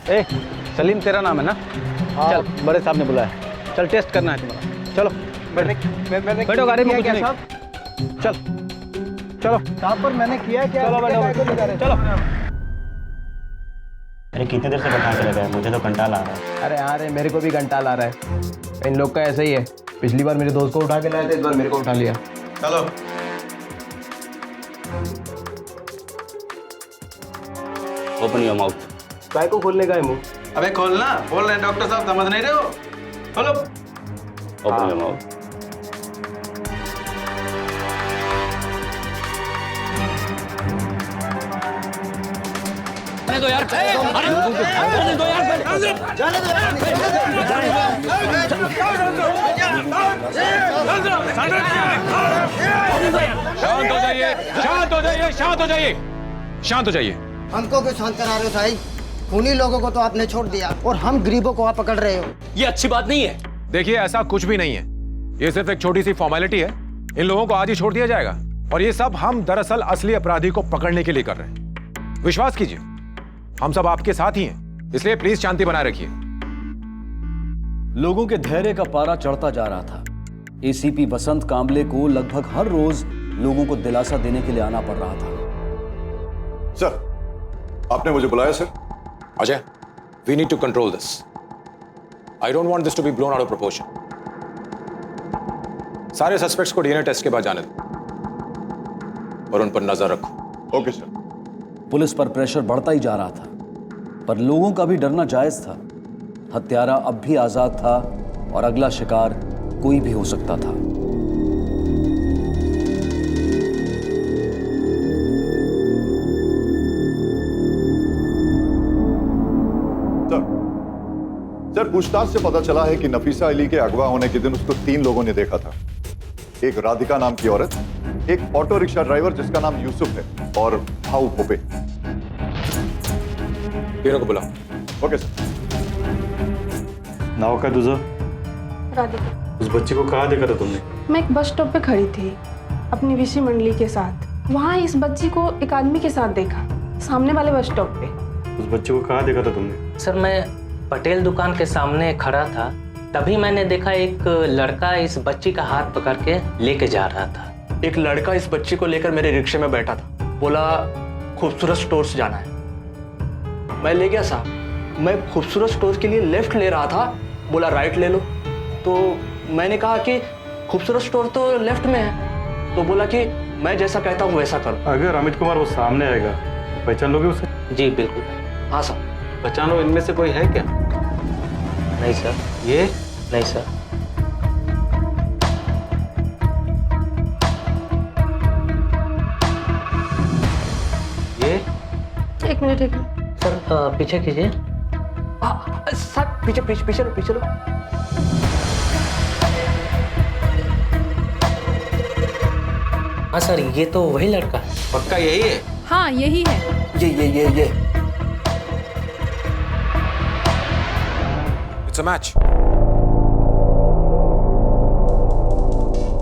ए, सलीम तेरा नाम है ना? चल, बड़े साहब ने बुलाया। चल टेस्ट करना है तुम्हारा। चलो बैठो गाड़ी में। कुछ नहीं, चल चलो। कहाँ पर मैंने किया क्या? चलो बैठो, चलो। अरे कितनी देर से बैठा के लगा है, मुझे तो कंटाल आ रहा है। अरे हाँ रे, मेरे को भी कंटाल आ रहा है। इन लोग का ऐसा ही है, पिछली बार मेरे दोस्त को उठा के लाए थे, इस बार मेरे को उठा लिया। चलो। Open your mouth. काय को खोलने का है मुंह? अबे खोलना, बोल रहे डॉक्टर साहब, समझ नहीं रहे हो? खोलो। Open your mouth. जाने दो यार, जाने दो यार, जाने शांत हो जाइए, शांत हो जाइए, शांत हो जाइए, शांत हो जाइए। हमको क्यों शांत करा रहे हो साईं? खूनी लोगों को तो आपने छोड़ दिया और हम गरीबों को आप पकड़ रहे हो। ये अच्छी बात नहीं है। देखिए, ऐसा कुछ भी नहीं है, ये सिर्फ एक छोटी सी फॉर्मेलिटी है। इन लोगों को आज ही छोड़ दिया जाएगा, और ये सब हम दरअसल असली अपराधी को पकड़ने के लिए कर रहे हैं। विश्वास कीजिए, हम सब आपके साथ ही हैं, इसलिए प्लीज शांति बनाए रखिए। लोगों के धैर्य का पारा चढ़ता जा रहा था। एसीपी वसंत कांबले को लगभग हर रोज लोगों को दिलासा देने के लिए आना पड़ रहा था। सर, आपने मुझे बुलाया sir? Ajay, we need to control this. I don't want this to be blown out of proportion. सारे सस्पेक्ट्स को डीएनए टेस्ट के बाद जाने दो और उन पर नजर रखो। Okay sir. पुलिस पर प्रेशर बढ़ता ही जा रहा था, पर लोगों का भी डरना जायज था। हत्यारा अब भी आजाद था और अगला शिकार कोई भी हो सकता था। सर, पूछताछ से पता चला है कि नफीसा अली के अगवा होने के दिन उसको 3 लोगों ने देखा था। एक राधिका नाम की औरत, एक ऑटो रिक्शा ड्राइवर जिसका नाम यूसुफ है और भाऊ भोपे। तीनों को बुलाओ। Okay sir. नाव का तुझं? राधिका। उस बच्ची को कहाँ देखा था तुमने? मैं एक बस स्टॉप पे खड़ी थी अपनी विशी मंडली के साथ। वहाँ इस बच्ची को एक आदमी के साथ देखा, सामने वाले बस स्टॉप पे। उस बच्ची को कहाँ देखा था तुमने? सर मैं पटेल दुकान के सामने खड़ा था, तभी मैंने देखा एक लड़का इस बच्ची का हाथ पकड़ के लेके जा रहा था। एक लड़का इस बच्ची को लेकर मेरे रिक्शे में बैठा था, बोला खूबसूरत स्टोर्स जाना है। मैं ले गया साहब। मैं खूबसूरत स्टोर्स के लिए लेफ्ट ले रहा था, बोला राइट ले लो। तो मैंने कहा कि खूबसूरत स्टोर तो लेफ्ट में है, तो बोला कि मैं जैसा कहता हूँ वैसा करो। अगर अमित कुमार वो सामने आएगा पहचान लोगे उसे? जी बिल्कुल। हाँ सर। पहचानो, इनमें से कोई है क्या? नहीं सर। ये? नहीं सर। ये? एक मिनट। सर पीछे कीजिए। सर पीछे पीछे पीछे लो, पीछे लो। हाँ सर, ये तो वही लड़का है। पक्का यही है? हाँ यही है। ये it's a match.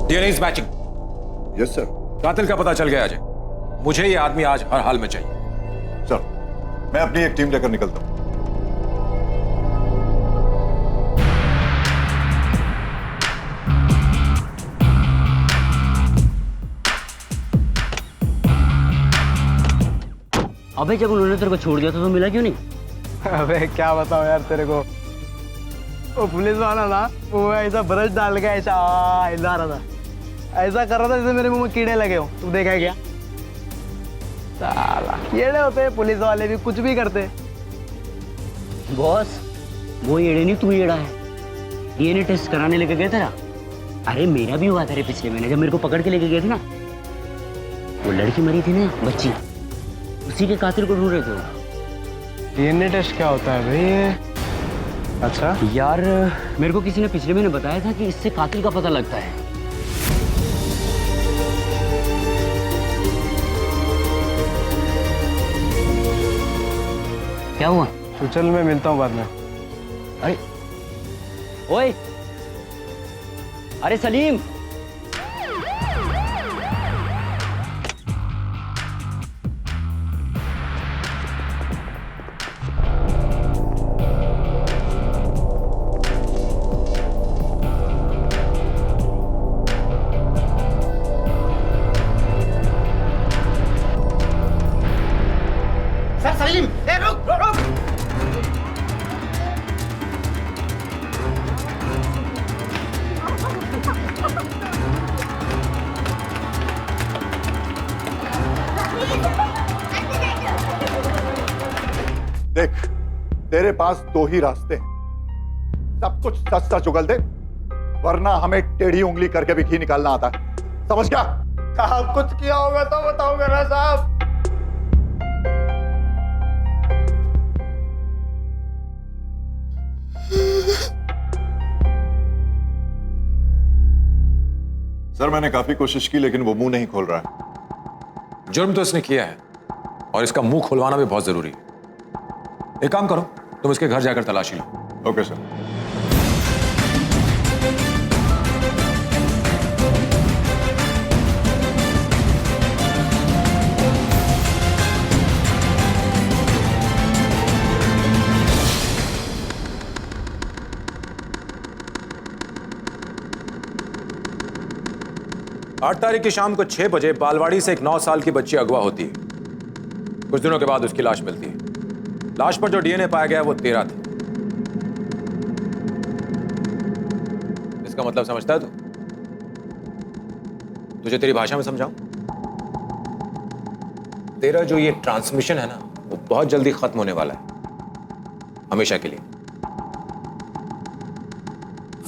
DNA is matching. Yes sir. कातिल का पता चल गया अजय। मुझे ये आदमी आज हर हाल में चाहिए। सर, मैं अपनी एक टीम लेकर निकलता हूं। अबे जब उन्होंने तेरे को छोड़ दिया तो मिला क्यों नहीं? अबे क्या बताओ यार तेरे को, वो पुलिस वाला ना वो ऐसा ब्रश डाल के ऐसा हिला रहा था, ऐसा कर रहा था जैसे मेरे मुंह में कीड़े लगे हो। तू देखा है क्या? साला कीड़े होते हैं पुलिस वाले भी, कुछ भी करते। बॉस वो येड़े नहीं, तू येड़ा है। डीएनए टेस्ट कराने लेके गए थे ना? अरे मेरा भी हुआ था रे पिछले महीने, जब मेरे को पकड़ के लेके गए थे ना। वो लड़की मरी थी ना, बच्ची, उसी के कातिल को ढूंढ रहे थे। डीएनए टेस्ट क्या होता है भाई? अच्छा यार मेरे को किसी ने पिछले महीने बताया था कि इससे कातिल का पता लगता है। क्या हुआ? तो चल मैं मिलता हूँ बाद में। अरे ओए, अरे सलीम, सर सलीम, ए रुक रुक। देख, तेरे पास 2 ही रास्ते हैं। सब कुछ सच सच उगल दे, वरना हमें टेढ़ी उंगली करके भी घी निकालना आता है। समझ गया? साहब कुछ किया होगा तो बताओगे ना साहब। सर, मैंने काफी कोशिश की लेकिन वो मुंह नहीं खोल रहा है। जुर्म तो इसने किया है और इसका मुंह खुलवाना भी बहुत जरूरी है। एक काम करो, तुम इसके घर जाकर तलाशी लो। Okay sir. आठ तारीख की शाम को 6 बजे बालवाड़ी से एक 9 साल की बच्ची अगवा होती है। कुछ दिनों के बाद उसकी लाश मिलती है। लाश पर जो डीएनए पाया गया वो तेरा था। इसका मतलब समझता है तू? तुझे तेरी भाषा में समझाऊं? तेरा जो ये ट्रांसमिशन है ना, वो बहुत जल्दी खत्म होने वाला है, हमेशा के लिए।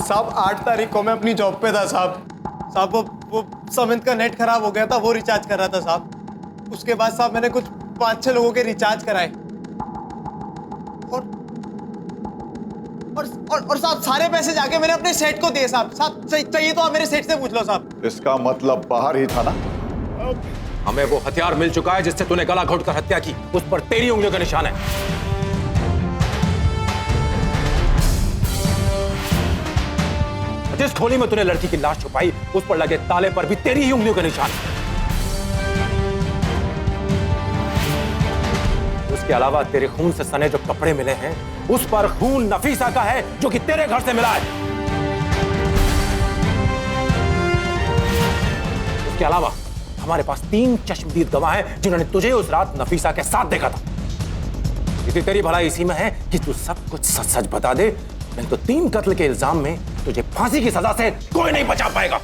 साहब 8 तारीख को मैं अपनी जॉब पे था साहब वो समित का नेट खराब हो गया था, वो रिचार्ज कर रहा था साहब। उसके बाद साहब मैंने कुछ 5-6 लोगों के रिचार्ज कराए और साहब सारे पैसे जाके मैंने अपने सेठ को दिए साहब। चाहिए तो आप मेरे सेठ से पूछ लो साहब। इसका मतलब बाहर ही था ना? हमें वो हथियार मिल चुका है जिससे तूने गला घोटकर हत्या की, उस पर तेरी उंगलियों का निशान है। जिस खोली में तूने लड़की की लाश छुपाई, उस पर लगे ताले पर भी तेरी ही उंगलियों का निशान है। उसके अलावा तेरे खून से सने जो कपड़े मिले हैं, उस पर खून नफीसा का है जो कि तेरे घर से मिला है। उसके अलावा हमारे पास 3 चश्मदीद गवाह हैं जिन्होंने तुझे उस रात नफीसा के साथ देखा था। यदि तेरी भलाई इसी में है कि तू सब कुछ सच सच बता दे, नहीं तो 3 कत्ल के इल्जाम में तुझे फांसी की सजा से कोई नहीं बचा पाएगा।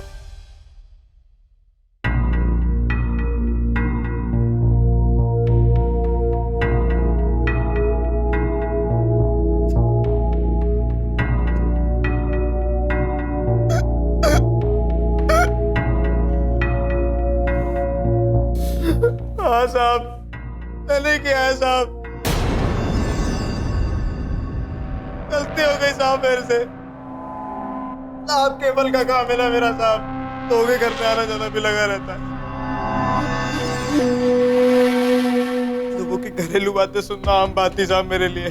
हाँ साहब, मैंने किया है साहब, गलती हो गई साहब मेरे से। साहब केबल का काम है ना मेरा साहब, तो भी घर पे आना जाना भी लगा रहता है। लोगों की घरेलू बातें सुनना आम बात थी साहब मेरे लिए।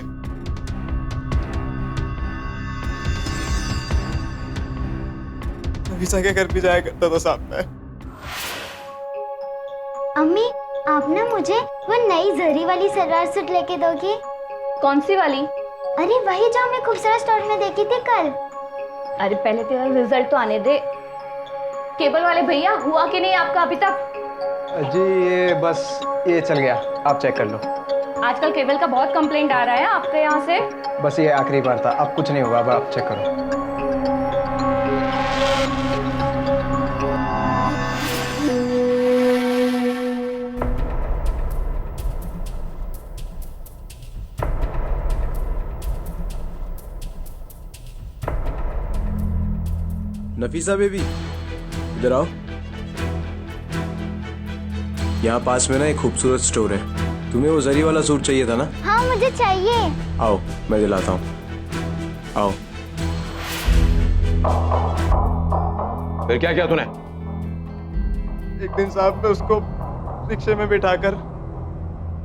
नफीसा के घर भी जाया करता था साहब मैं। अम्मी, आप ना मुझे वो नई जरी वाली सलवार सूट लेके दोगी? कौन सी वाली? अरे वही जो हमने खूबसूरत स्टोर में देखी थी कल। अरे पहले तेरा रिजल्ट तो आने दे। केबल वाले भैया, हुआ कि नहीं आपका अभी तक? जी ये चल गया, आप चेक कर लो। आजकल केबल का बहुत कंप्लेंट आ रहा है आपके यहाँ से। बस ये आखिरी बार था, अब कुछ नहीं होगा, अब आप चेक करो। नफीसा बेबी, इधर आओ। यहाँ पास में ना एक खूबसूरत स्टोर है, तुम्हें वो जरी वाला सूट चाहिए था ना? हाँ मुझे चाहिए। आओ मैं दिलाता हूँ, आओ। फिर क्या किया तूने? एक दिन साहब मैं उसको रिक्शे में बिठाकर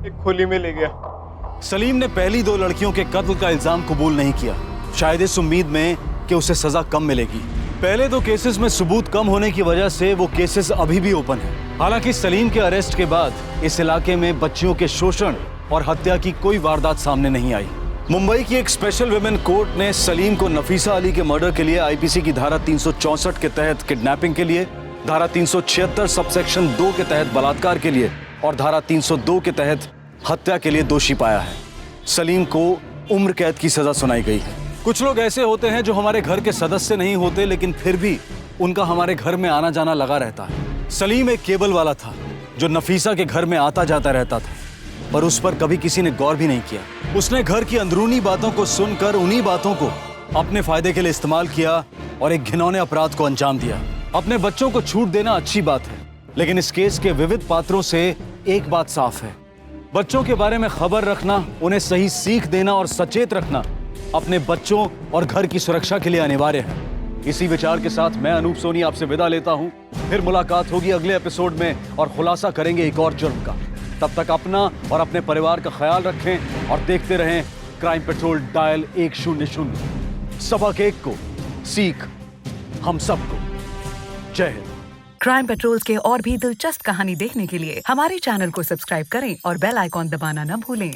एक खोली में ले गया। सलीम ने पहली 2 लड़कियों के कत्ल का इल्जाम कबूल नहीं किया, शायद इस उम्मीद में कि उसे सजा कम मिलेगी। पहले 2 केसेस में सबूत कम होने की वजह से वो केसेस अभी भी ओपन है। हालांकि सलीम के अरेस्ट के बाद इस इलाके में बच्चियों के शोषण और हत्या की कोई वारदात सामने नहीं आई। मुंबई की एक स्पेशल विमेन कोर्ट ने सलीम को नफीसा अली के मर्डर के लिए आईपीसी की धारा 364 के तहत किडनैपिंग के लिए, धारा 376 सबसेक्शन 2 के तहत बलात्कार के लिए और धारा 302 के तहत हत्या के लिए दोषी पाया है। सलीम को उम्र कैद की सजा सुनाई गई है। कुछ लोग ऐसे होते हैं जो हमारे घर के सदस्य नहीं होते, लेकिन फिर भी उनका हमारे घर में आना जाना लगा रहता है। सलीम एक केबल वाला था जो नफीसा के घर में आता जाता रहता था, पर उस पर कभी किसी ने गौर भी नहीं किया। उसने घर की अंदरूनी बातों को सुनकर उन्हीं बातों को अपने फायदे के लिए इस्तेमाल किया और एक घिनौने अपराध को अंजाम दिया। अपने बच्चों को छूट देना अच्छी बात है, लेकिन इस केस के विविध पात्रों से एक बात साफ है, बच्चों के बारे में खबर रखना, उन्हें सही सीख देना और सचेत रखना अपने बच्चों और घर की सुरक्षा के लिए अनिवार्य है। इसी विचार के साथ मैं अनूप सोनी आपसे विदा लेता हूं। फिर मुलाकात होगी अगले एपिसोड में और खुलासा करेंगे एक और जुर्म का। तब तक अपना और अपने परिवार का ख्याल रखें और देखते रहें क्राइम पेट्रोल डायल 100। सबक एक को सीख हम सबको। जय हिंद। क्राइम पेट्रोल के और भी दिलचस्प कहानी देखने के लिए हमारे चैनल को सब्सक्राइब करें और बेल आइकॉन दबाना न भूलें।